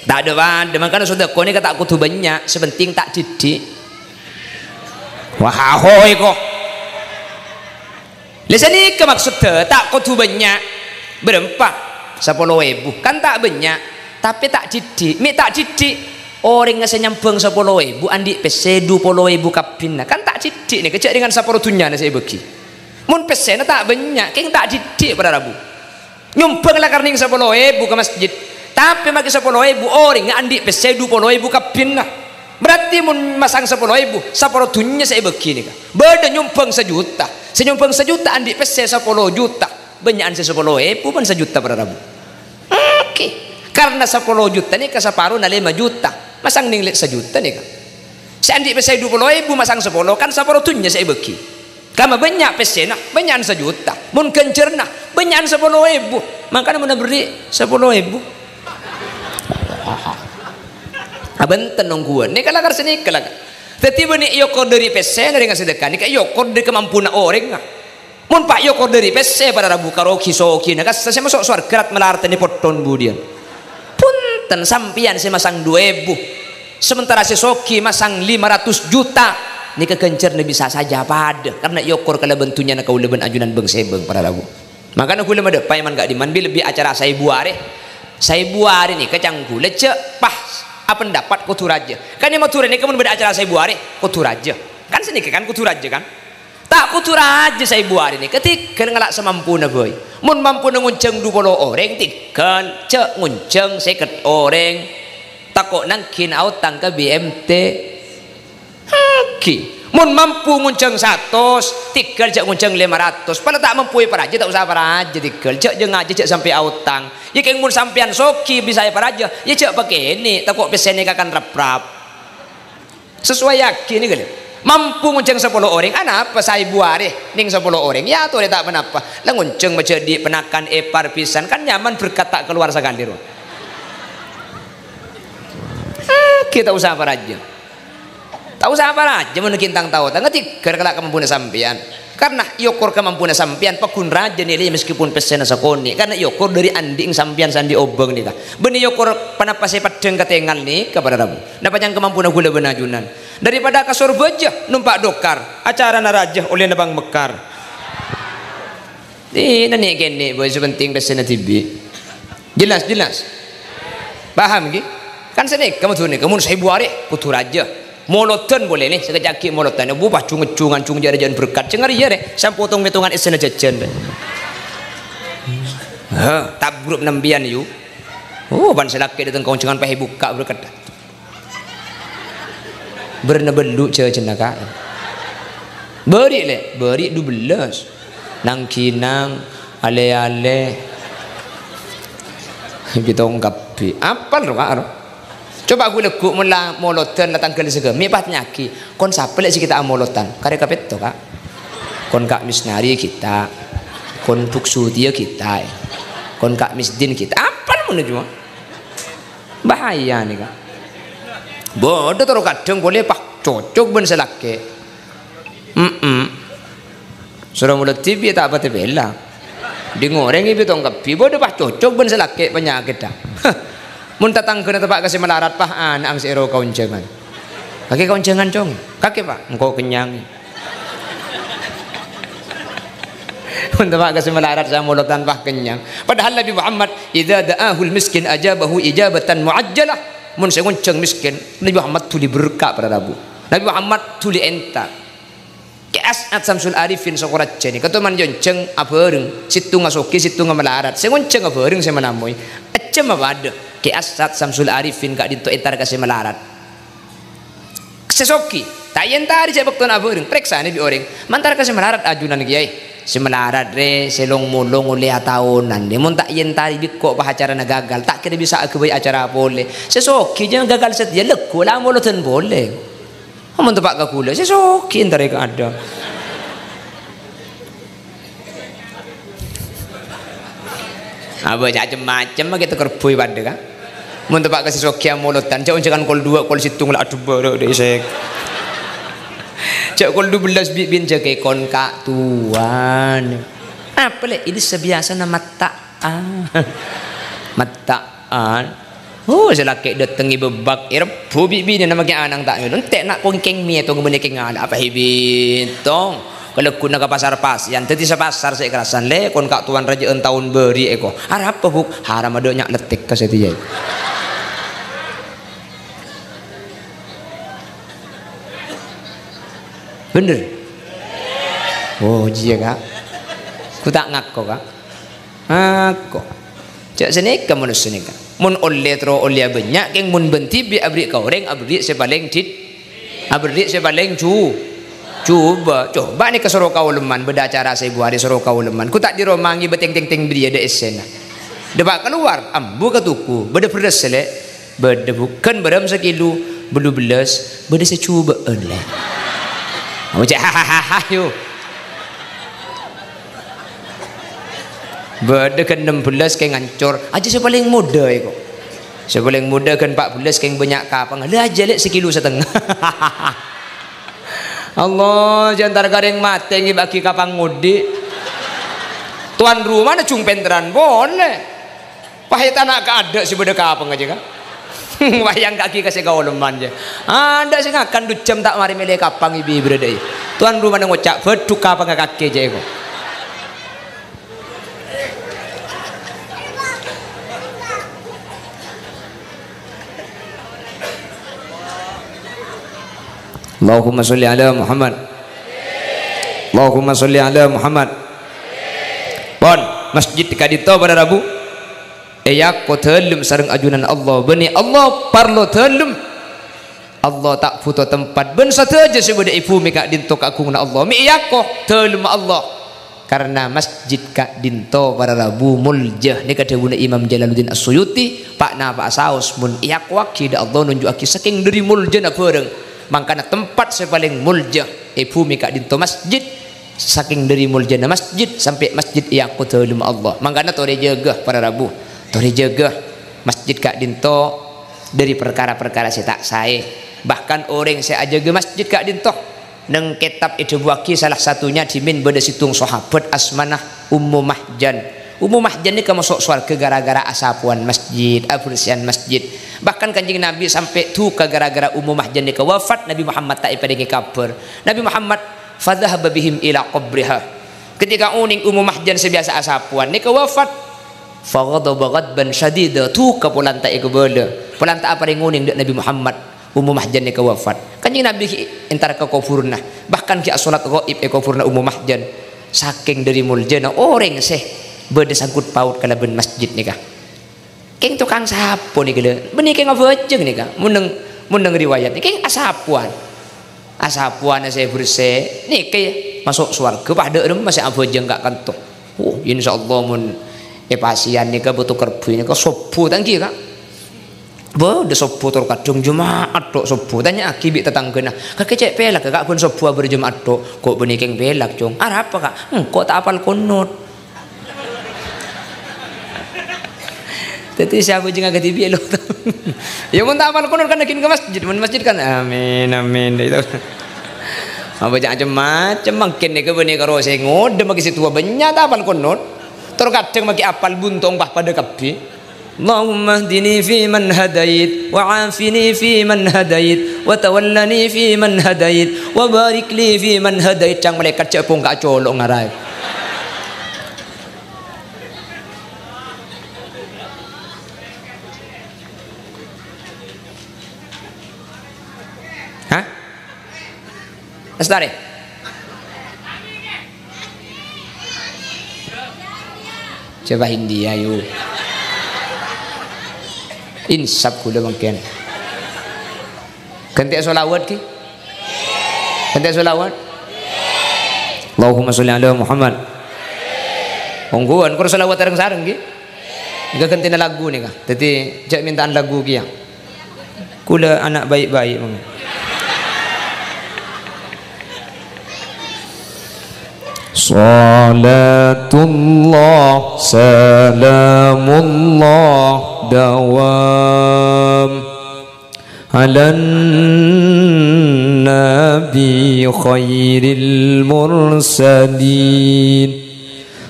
tak ada pada makanya sudah kau ni kata aku tu banyak sepenting tak didik wah hoi kok lesani ke maksudnya tak kotu banyak berempat 10.000 kan tak banyak tapi tak didik mi tak didik orang ngasih nyambung 10.000 andik pese 20.000 kapin kan tak didik nih kecek dengan 10 dunia saya bagi mun pese tak banyak keng tak didik pada rabu nyumbang lah karena 10.000 ke masjid tapi makin 10.000 orang andik pese 20.000 kapin berarti mun masang 10.000 10 dunia saya bagi nih beda nyumbang 1 juta senyumbang 1 juta andik pese 10 juta banyakan 10.000 pun 1 juta pada rabu oke karena 10 juta nih ke separuh na 5 juta masang ning 1 juta nih kan saya andik pese 20.000 masang 10 kan 10 dunia saya bagi kama banyak pese nah banyakan 1 juta mun kencer nah banyakan 10.000 makanya mun beri 10.000 abenten nungguan nih kalau kar sini kalau tetiba ni yokor dari PC dari ngasih sedekah ni kayak yokor dari kemampuan orang nggak mun pak yokor dari PC pada rabu karoki soki nah kas saya masuk surga melarta ni poton budian punten sampian saya masang 2.000 sementara si soki masang 500 juta ni kekencer ni bisa saja pada karena yokor kalau bentunya nak kau leben ajunan beng sebeng pada rabu makanya aku lemah depan man gak diman lebih acara saya buare ni kecangku lecek pas apa pendapat kutu raja kan yang mau turun ini kemudian beda acara saya buari kutu raja kan sini kan kutu raja kan tak kutu raja saya buari ini ketika ngelak semampu na boy mun mampu ngunceng 20 orang tikan cek ngunceng 50 orang takut nangkin autang ke BMT haki mun mampu ngunceng 100 tikel cek ngunceng 500 pada tak mampu para aja tak usah para aja tikel cek je ngaji cek sampai autang ya keng mun sampean soki bisa ya para aja ya cek pakai ini takut pesen ini akan rap-rap sesuai yakin ini kali mampu ngunceng 10 orang apa saya buare ning 10 orang ya tuh tak kenapa lah ngunceng baca di penakan epar pisan kan nyaman berkata keluar sekali roh kita usah para aja tahu siapa aja mun kintang tahu ngerti gara-gara kemampuan sampean karena yokor kemampuan sampean pakun raja nilai meskipun pesena sakoni karena yokor dari anding sampean sandi obeng nih kak beni yokor panapase padeng katengal nih kepada rabu dapat yang kemampuan gula benajunan daripada kasur baja numpak dokar acara naraja oleh nebang mekar ini nih kene boy sepenting pesena TV jelas paham gitu kan sini kamu tuh nih kamu saya buari putu raja molotan boleh nih sekejap molotan bu bah cungan jalan berkat cengar ya deh saya potong metongan esena jajan deh tab grup nambian yuk ban selaki datang kau cengan pakai buka berkat bernebelu cenaka beri 12 nang kinang ale kita ungkapi apa lo kak coba aku lekuk mula molotan datang ke lisega mi patnyaki kon sapel sih kita amolotan kare kapet to kak kon kak misnari kita kon tuksu dia kita kon kak misdin kita apa menuju bahaya nih kak bodoh terus kadang boleh pak cocok ben selake suruh mulut TV tak apa tebela di ngoreng ibu tongkap bodoh pak cocok ben selake penyakit dah mun tatang kena tempat kasih melarat pah anak si ero kauncengan kaki kauncengan cong kaki pak engkau kenyang mun tempat kasih melarat saya mulut tanpa kenyang padahal Nabi Muhammad idza da'ahul miskin ajabahu ijabatan muajjalah mun saya ngonceng miskin Nabi Muhammad tuli berkah pada Rabu Nabi Muhammad tuli enta ke As'ad Samsul Arifin sokorat jeni ketuman jonceng abeureng situ ngasoki situ ngamelarat saya ngonceng abeureng saya menamoy acem apa ada ke As'ad Samsul Arifin kak dinto entar kasih melarat sesoki tak yentar saya bakton abeureng periksa nih bi orang mantar kasih melarat ajunan kiai si melarat re selong mulong oleh tahunan dia mun tak yentari bikok bah acara gagal tak kira bisa aku acara boleh sesoki jangan gagal setia lekku lah mulutan boleh mun tepak ka kula sesoki entar ka ada apa macam-macam gitu kerbui pada kan mun tepak ka sesoki mulutan jauh jangan kol 2 kol situng lah aduh baru deh saya cak kol 12 bin jaga kon kak tuan apa le ini sebiasa nama mataan selaki datangi bebak irpu bibi nama ke anang tak nontek nak pongkeng mi atau ngebene keng ada apa hibitong kalau kuna ke pasar pas yang tadi sepasar saya kerasan le kon kak tuan raja tahun beri eko harap apa buk haram ada nyak letik ke setia bener oh iya kak ku tak ngako kak ngako cak sini kamu nus sini kak mun oleh tro oleh banyak keng mun benti bi abri kau reng abri sepaling tit abri sepaling coba nih ke Sorokau leman beda cara saya buat di Sorokau leman ku tak diromangi beteng teng beri ada esena debak keluar ambu ke tuku beda pedas selek beda bukan beram sekilo belu belas beda secuba oleh oh hahaha yuk beda kan 16 kayak ngancur aja saya paling muda ya kok saya paling muda kan 14 kayak banyak kapang ada aja lek sekilo setengah Allah jantar gareng mati ngi bagi kapang mudi tuan rumah na cung penteran boleh pahit anak ada si beda kapang aja kan wayang kaki kasih kau leman aja ada sih akan 2 jam tak mari milih kapang ibi berada tuan rumah na ngocak beduk kapang kaki aja kok Allahumma sholli ala Muhammad Allahumma sholli ala Muhammad pon masjid kadito pada Rabu eyak ko telum sareng ajunan Allah beni Allah parlo telum Allah tak foto tempat ben sateja sebeda ibu mika dinto kakungna Allah mi eyak ko telum Allah karena masjid kak dinto pada Rabu muljah ni kadewuna Imam Jalaluddin As-Suyuti pak na pak saus mun eyak waki da Allah nunjuk aki saking dari muljah na bareng makanya tempat saya paling muljah bumi kak dinto masjid saking dari muljana masjid sampai masjid yang aku telum Allah makanya tori jaga pada Rabu tori jaga masjid kak dinto dari perkara-perkara saya tak saya Bahkan orang saya aja ke masjid kak dintoh neng kitab itu buaki salah satunya dimin beda situng sahabat asmanah Ummu Mahjan. Ummu Mahjan ini masuk surga gara-gara asapuan masjid, abersihan masjid. Bahkan kanjeng Nabi sampai tuh gara-gara Ummu Mahjan ini wafat, Nabi Muhammad tak ipadengi kabar. Nabi Muhammad fadhahaba bihim ila qabriha. Ketika uning Ummu Mahjan sebiasa asapuan ini wafat, faghadaba ghadban syadida tuh kepulan tak ikbala. Pulan tak apa nguning Nabi Muhammad Ummu Mahjan ini wafat. Kanjeng Nabi entar ke kuburna. Bahkan ki salat ghaib kuburna Ummu Mahjan. Saking dari muljana orang seh beda sangkut paut kalaben masjid nikah. Keng tukang sapu nih gila. Benih keng ngabajeng nikah. Muneng riwayat nih keng asapuan. Asapuan saya bersih. Nih kayak masuk surga. Pada orang masih abajeng gak kantuk. Insyaallah mun pasien nikah butuh kerbu nikah sopu tangki kak. Bo de sopu tur kadung Jumaat tok sopu tanya akibi tetanggana. Kakek cek pelak kak pun sopu berjumaat tok. Kok benih keng pelak cung. Arab apa kak? Kok tak apal kunut. Tapi siapa juga agak tibi lo. Ya mun tak apal kunut kan nakin ke masjid. Mun masjid kan amin amin itu. Apa jangan macam makin nih ke benih karo saya ngode maki situ banyak tak apal kunut. Terkadang maki apal buntung bah pada kapi. Allahumma hdini fi man hadait wa afini fi man hadait wa tawallani fi man hadait wa barik li fi man hadait. Cang malaikat cepung gak colok ngarai. Hah? Astari. Coba India yuk. Insap kula mungkin. Ganti solawat ki? Ganti solawat? Allahumma sholli ala Muhammad. Ongguan kur solawat sareng-sareng ki? Jika ganti na lagu nih kah? Jadi jak mintaan lagu ki ya. Kula anak baik-baik mong. Salatullah salamullah dawam ala nabi khairil mursalin.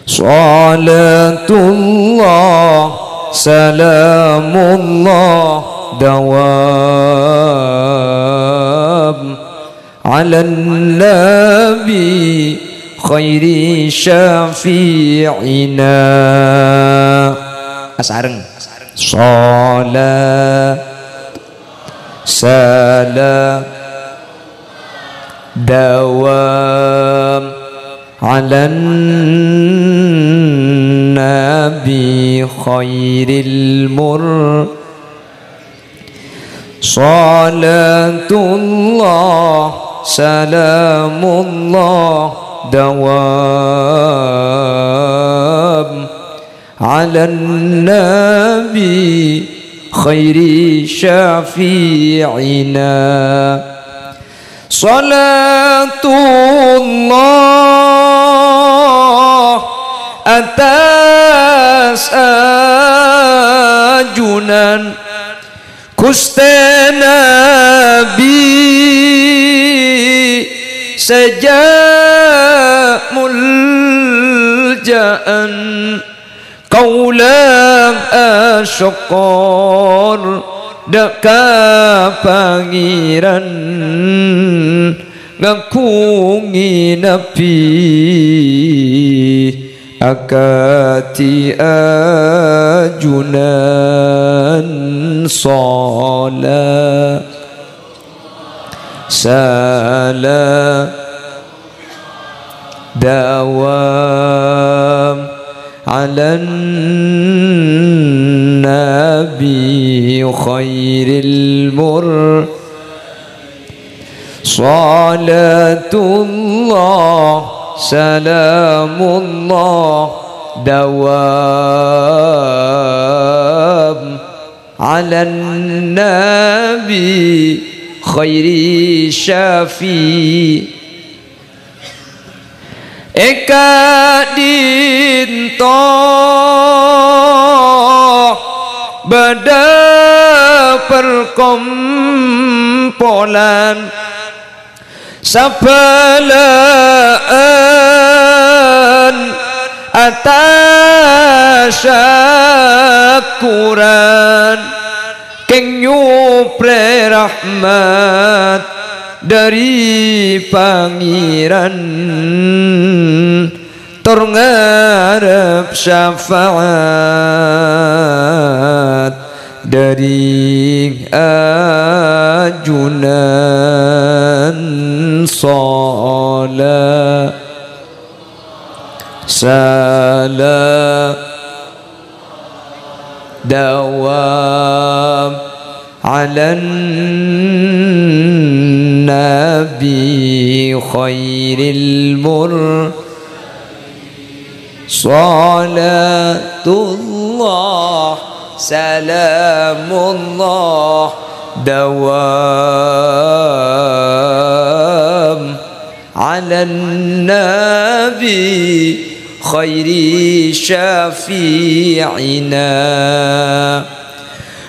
Salatullah salamullah dawam ala nabi khairi syafi'ina. Asareng salat salam dawam ala nabi khairil mur. Salatullah salamullah dawam ala nabi khairi syafi'ina. Salatullah atas ajunan Gusti Nabi sejak muljaan kaulang asyokor daka pangiran ngakungi nabi akati ajunan salat salam dawam ala nabi khairil mur. Salatullah salamullah dawam ala nabi khairi syafi. Eka dinto bada perkom polan sabalaan atas syukuran keng nyupre rahmat dari pangeran tur ngarep syafaat dari ajunan salat salam dawam ala nabi khairil salatullah salamullah dawam ala nabi khairi syafi'ina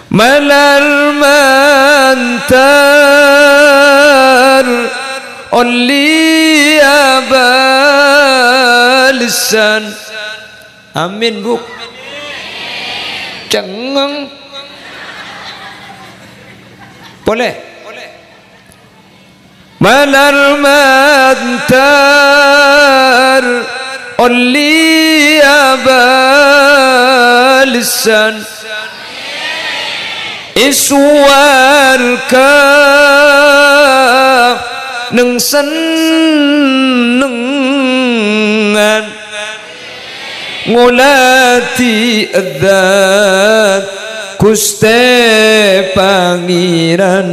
malal mantar olli abalisan amin bu cengeng boleh malal mantar olli abalisan iswarka neng senengan ngulati adzat Guste Pangeran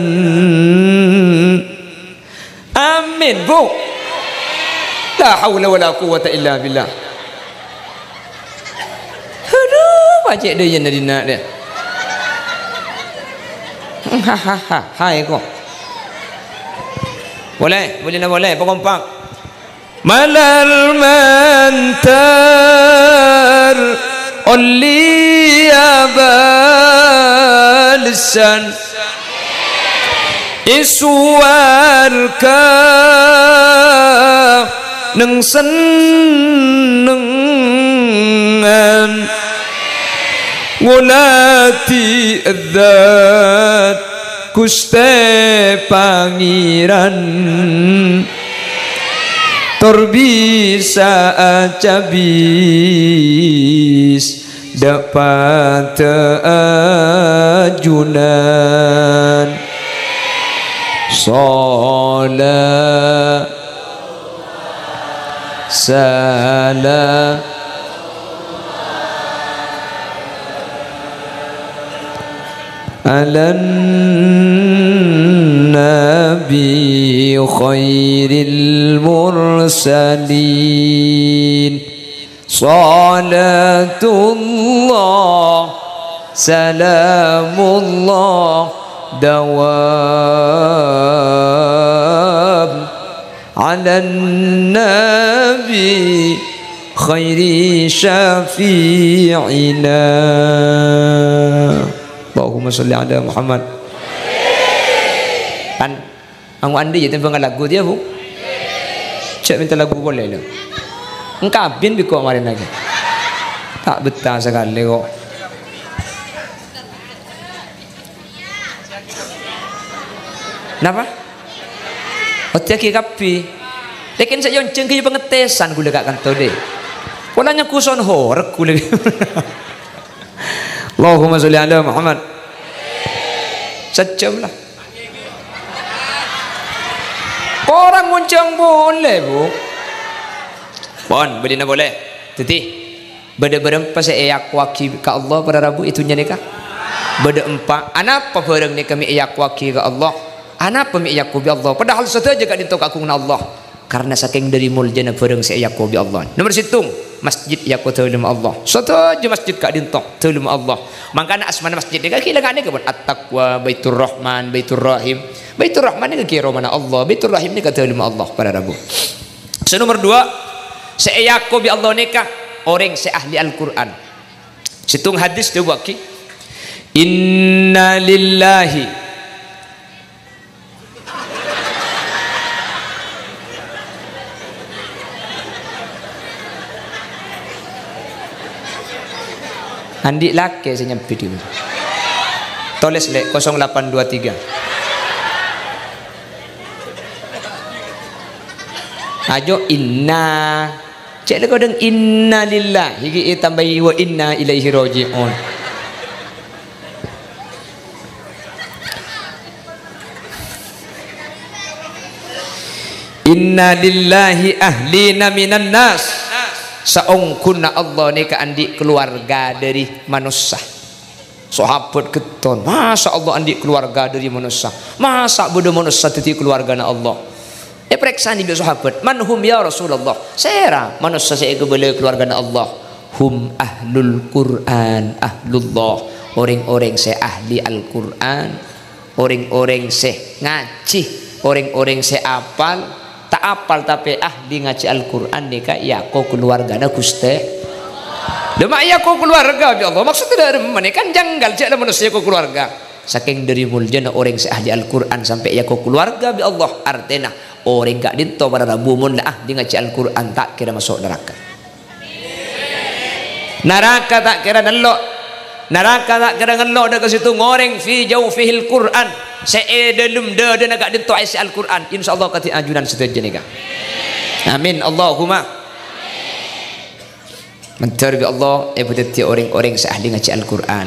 amin bu la haula wala quwata illa billah aduh pacik dia yang dari nak dia hai kok boleh boleh kompak malal mantar olli abalisan iswarka neng senengan ngulati adzat Guste Pangeran tur bisa acabis dapat ajunan sholat salam ala nabi khairil mursalin salatullah salamullah dawam ala nabi khairi syafi'ina Allahumma salli ala Muhammad kan ang andi jadi pengen lagu dia bu cek minta lagu boleh lah engkabin bi kok kemarin lagi tak betah sekali kok kenapa? Otak kapi lekin saya yang cengkih pengetesan gula gak kantor deh polanya kuson horek gula Allahumma salli ala Muhammad sejam lah orang muncang boleh bu bon bedina boleh titi beda berempat saya yakwaki ke Allah pada Rabu itu nikah beda empat anak apa barang ni kami yakwaki ke Allah anak apa mi yakku bi Allah padahal saja gak ditok aku dengan Allah karena saking dari muljana barang saya yakku bi Allah nomor situng masjid yakku teuleum Allah saja masjid gak ditok teuleum Allah makanya asmana masjid dia kira gak ke at-taqwa baitur rahman baitur rahim baitur rahman ni kira mana Allah baitur rahim ni kata teuleum Allah pada Rabu nomor dua saya yakku bi Allah nikah orang se ahli Al-Quran situng hadis dia buat ki inna lillahi Andi laki saya nyampe di tulis le 0823 ajo inna cek le kodeng inna lillahi ki tambahi wa inna ilaihi raji'un. Inna lillahi ahlina minan nas. Saungkunna Allah ni ka andi keluarga dari manusia. Sahabat keton, masa Allah andi keluarga dari manusia. Masa bodoh manusia tadi keluarga na Allah. Periksa ni sahabat, man hum ya Rasulullah. Sera manusia saya kebele keluarga na Allah. Hum ahlul Quran, ahlullah. Orang-orang saya ahli Al-Quran, orang-orang saya ngaji, orang-orang saya apal. Tak apal tapi ahli ngaji Al-Quran ni kak ya kau keluarga na Gusti. Demak ya kau keluarga ya Allah. Maksudnya dari mana kan janggal caklah manusia kau keluarga. Saking dari muljana orang se ahli Al-Quran sampai ya kau keluarga ya Allah. Artinya orang gak dinto pada rabu mun lah ahli ngaji Al-Quran tak kira masuk neraka. Neraka tak kira nelok. Neraka tak kira ngelok dekat situ ngoreng fi jawfihil Quran. Saya dalam dah nak dinto isi Al-Quran. Insyaallah kati ajunan setuju ni kak. Amin Allahumma. Mentar bi Allah betul orang-orang seahli ngaji Al-Quran.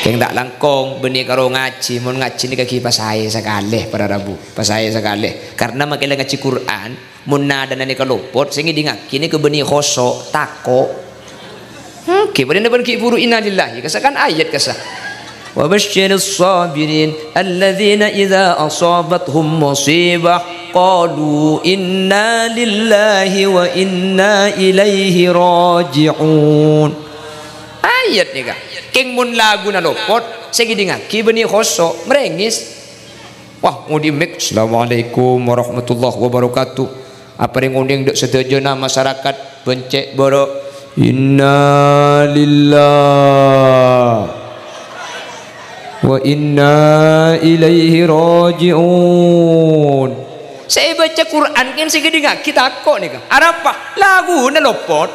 Keng tak langkong benih karo ngaji mun ngaji ni kaki pasai sekali pada rabu. Pasai sekali. Karena makin ngaji Quran mun nada nani kalopot sehingga dingaki ni ke benih khosok tako. Oke, pada depan ki buru innalillahi kasakan ayat kasah. Wa basyyiris sabirin alladzina idza asabathum musibah qalu inna lillahi wa inna ilaihi raji'un. Ayat ni kah? King mun lagu na lopot segi dingaki benih khosok merengis. Wah, ngudi mik. Assalamualaikum warahmatullahi wabarakatuh. Apa yang ngunding dek sedejana masyarakat bencek borok inna lillah wa inna ilaihi raji'un. Saya baca Quran kan segede ngak kita kok nih kan apa lagu na lopot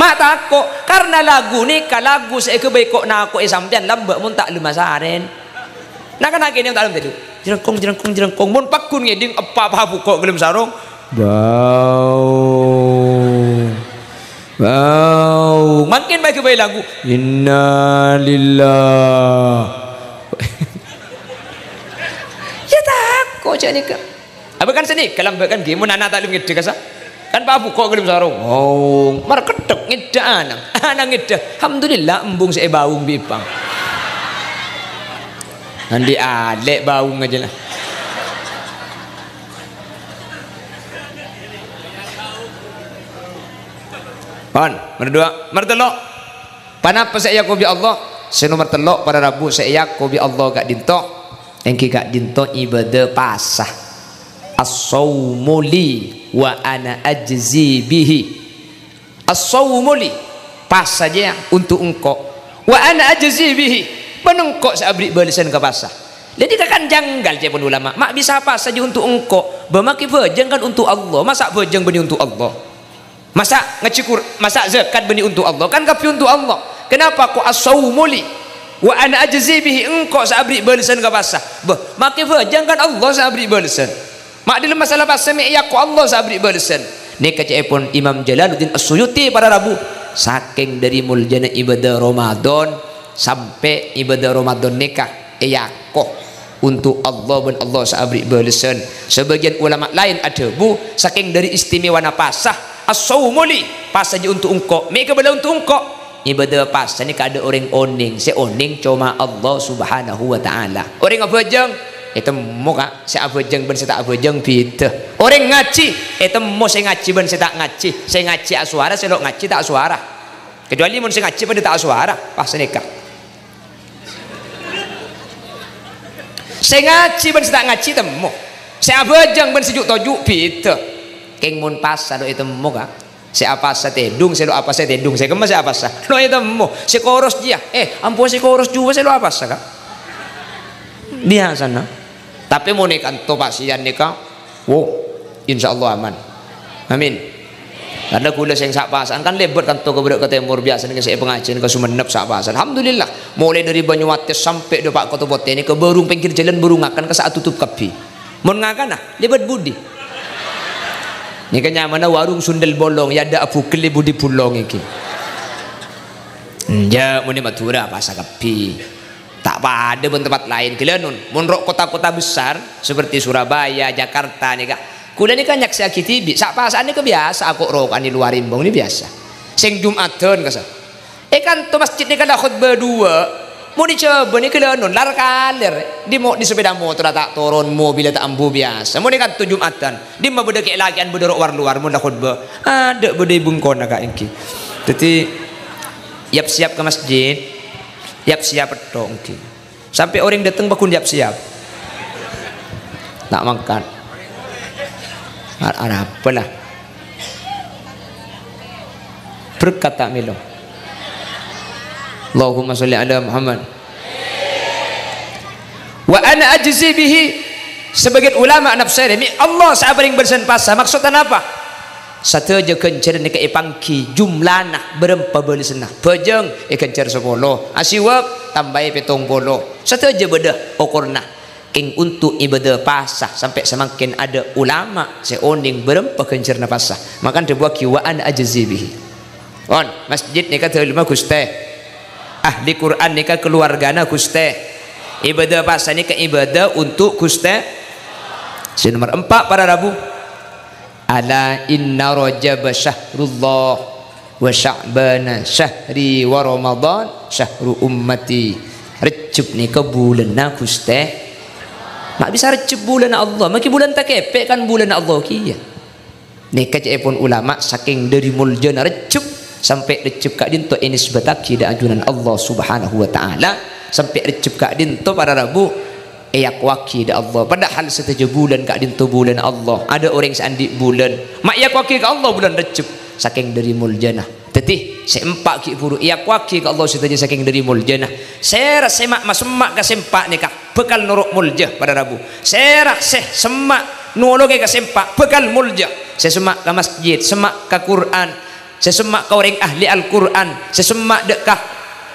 mak takok karena lagu ni ka lagu saya kebaikok na aku sampean lambak mun tak lima saren nak kan agen yang tak lembut jerengkong mun pakun ngeding apa kok gelem sarung Wow, makin baik kebaik lagu inna lillah. Ya takut cak ni kak. Apa kan sini kalau bahkan game anak tak lem ngedek kasa kan babu kok gelem sarung. Oh, mar ketek ngedek anak ngedek. Alhamdulillah embung saya baung bipang. Andi alek baung aja lah. Berdua mertelok panapa saya yakobi Allah seno mertelok pada rabu saya yakobi Allah gak dinto engki gak dinto ibadah pasah as-saumuli wa ana ajzi bihi as-saumuli pas saja untuk engkau wa ana ajzi bihi menengkok sabri balasan ke pasah. Jadi kan janggal je pun ulama mak bisa apa saja untuk engkau bermaki bejeng kan untuk Allah masa bejeng beni untuk Allah masa ngecikur masa zakat benih untuk Allah kan kapi untuk Allah kenapa kau as-saumuli wa ana ajzi bihi engkau sabri balasan ke pasah maki bejeng kan Allah sabri balasan mak dalam masalah pasah mi ya ku Allah sabri balasan ni kaca pun Imam Jalaluddin As-Suyuti pada Rabu saking dari muljana ibadah Ramadan sampai ibadah Ramadan nikah kok untuk Allah dan Allah sabri balasan. Sebagian ulama lain ada saking dari istimewa pasah as-saumuli pas saja untuk engkau mereka bela untuk engkau ibadah pas ini kada orang oning oning cuma Allah subhanahu wa ta'ala orang abajang itu muka saya abajang ben saya tak abajang beda orang ngaji itu mau saya ngaji ben saya tak ngaji saya ngaji aswara saya lo ngaji tak aswara kecuali mau saya ngaji pada tak aswara pas nikah saya ngaji ben saya tak ngaji temu saya abajang ben sejuk tojuk beda keng mun pasar itu muka saya apa saya tedung saya lo apa saya tedung saya kemas saya apa saya lo itu mo saya koros dia ampun saya koros juga saya lo apa saya kak biasa na tapi mau nikah to pasien nikah wow insyaallah aman amin karena kula sing sak pasan kan lebat kan to ke budak ke timur biasa nih saya pengajian ke Sumenep sak pasan. Alhamdulillah mulai dari Banyuwantes sampai do Pak Kota Bote ini ke Berung pinggir jalan berungakan ke saat tutup kapi mun ngakan nah lebat budi ini kenyamana warung sundel bolong ya ada apu keli budi pulong iki ya muni Madura pasar kapi tak pada pun tempat lain kalian nun munrok kota-kota besar seperti Surabaya Jakarta nih kak kula ini kan nyaksi akitibi sak pasan ini kebiasa aku rokan di luar rimbong ini biasa sing Jumatan kasa kan to masjid ini kan khutbah dua mau dicoba nih kalian nun lar kaler di sepeda motor tak turun mobil tak ambu biasa mau kan to Jumatan di mah beda kayak lagi an beda luar mau dah khutbah ada beda bungkon kak ini jadi siap-siap ke masjid siap-siap dong sampai orang datang bakun siap-siap tak makan ada apalah berkata milo Allahumma sholli ala Muhammad wa ana ajzi bihi sebagian ulama nafsir Allah sabaring bersen pasah maksudnya apa satu aja kencer ni ke ipangki jumlana berempa beli senah pejeng kencer 10 asiwak tambahi 70 satu aja beda ukurna king untuk ibadah pasah sampai semakin ada ulama seoning berempa kencer na pasah makan dibuat kiwaan ajzi bihi on masjid ni kata ulama guste ahli Quran ni kata keluargana guste ibadah pasah ni ke ibadah untuk guste nomor 4 para rabu ala inna rajab syahrullah wa sya'bana syahri wa ramadan syahru ummati recep ni ke bulan na guste mak bisa recep bulan Allah maki bulan tak kepek kan bulan Allah kia ni kaca pun ulama saking dari muljana recep sampai recep kak dinto ini sebataki da ajunan Allah subhanahu wa ta'ala sampai recep kak dinto para rabu yak waki da Allah padahal setaja bulan kak dinto bulan Allah ada orang seandi bulan mak yak waki ka Allah bulan recep saking dari muljana tetih sempak ki buru yak waki ka Allah setaja saking dari muljana serak semak masemak ka sempak ni kak bekal nuruk mulja pada rabu serak semak nuologe ka sempak bekal mulja semak ka masjid semak ka Quran semak ka orang ahli Al-Quran semak dek ka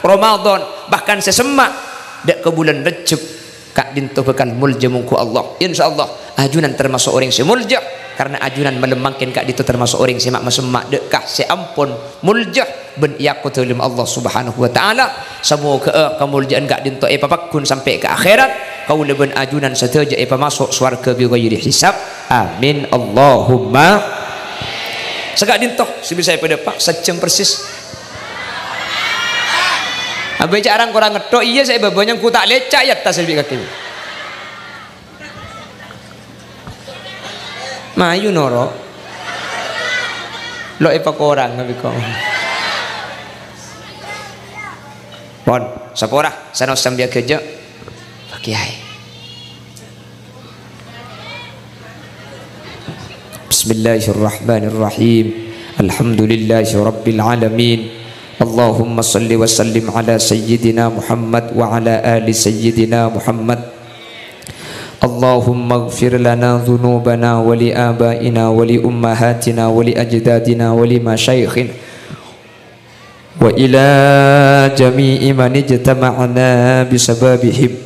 Ramadan bahkan semak dek ke bulan recep kak dinto bekal mulja mungku Allah insyaallah ajunan termasuk orang semulja karena ajunan melemangkan kak dinto termasuk orang semak masemak dek ka seampun mulja ben yaqutul Allah subhanahu wa ta'ala semoga kemuliaan kak dinto papakun sampai ke akhirat kau leben ajunan setaja masuk swarga bi ghairi hisab amin Allahumma segak dinto sebisa pada pak sejam persis abai jarang kurang ngetok iya saya babanya ku tak lecak ya tas lebih kaki mayu noro lo korang nabi kau pon sapora sana sambil kerja pakai Bismillahirrahmanirrahim Alhamdulillahi Rabbil Alamin Allahumma salli wa sallim ala Sayyidina Muhammad wa ala ali Sayyidina Muhammad Allahumma gfir lana dhunubana wa li abaina wa li ummahatina wa li ajdadina wa li masyayikhina wa ila jami'i man ijtama'na bisababihim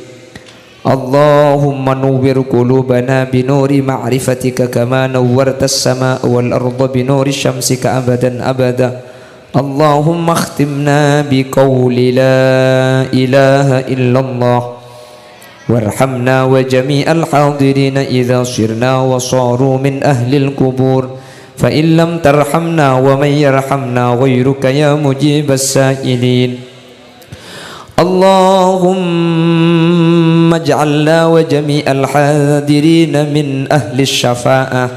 Allahumma nuwwir qulubana binuri ma'rifatika kama nawwartas samaa wal arda binuri syamsika abadan abada Allahumma akhtimna biqawli la ilaha illallah warhamna wa jami'al hadirina idza sirna wa saru min ahlil qubur fa in lam tarhamna wa man yarhamna ghayruka ya mujibas sa'ilin Allahumma ij'alna wa jami'al hadirina min ahli syafa'ah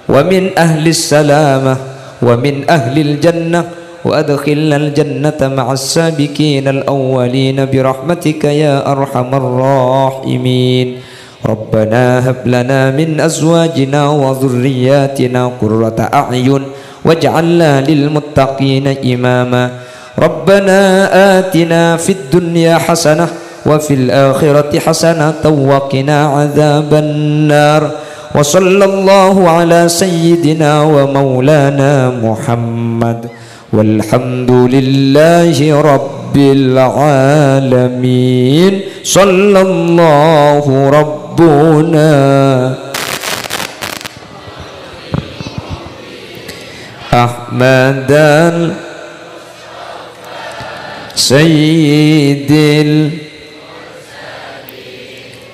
wa min ahli salamah wa min ahli jannah wa adkhilna al-jannata ma'as sabiqina al-awwalina birahmatika ya arhamar rahimin Rabbana hab lana min azwajina wa dhurriyyatina qurrata a'yun waj'alna lil muttaqina imama Rabbana atina fid dunya hasanah wa fil akhirati hasanah wa qina adzaban nar wa sallallahu ala sayyidina wa maulana Muhammad walhamdulillahi rabbil alamin. Sallallahu rabbuna Ahmadan Sayyidil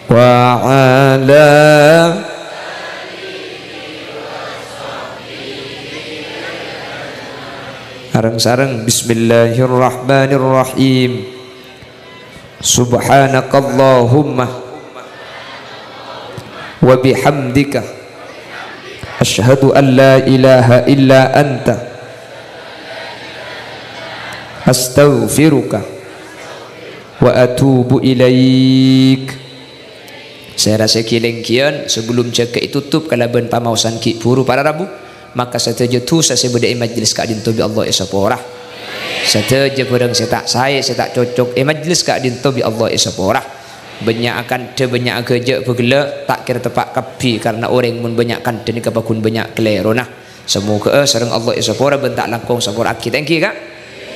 wa ala sareng-sareng bismillahirrahmanirrahim. Subhanakallahumma wa bihamdika asyhadu an la ilaha illa anta astaghfiruka wa atubu ilaik. Saya rasa kileng-kian sebelum cakap tutup kalaban pamausan ki puru para rabu maka sateja tu saya bedai majlis ka din tobi Allah isaporah. Sateja pedang saya tak cocok majlis ka din tobi Allah isaporah. Banyak akan banyak kerja bergelak tak kira tepak kapi karena orang mun banyak kan ni kapakun banyak kelerona. Semoga sareng Allah isaporah bentak langkong sabor aki. Thank you kak.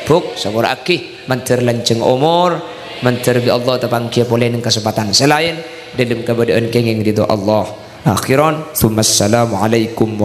Puk sabor aki manter lanceng umur manter bi Allah tapangkia boleh ning kesempatan selain dalam keadaan kenging ridho Allah. Akhiran, assalamualaikum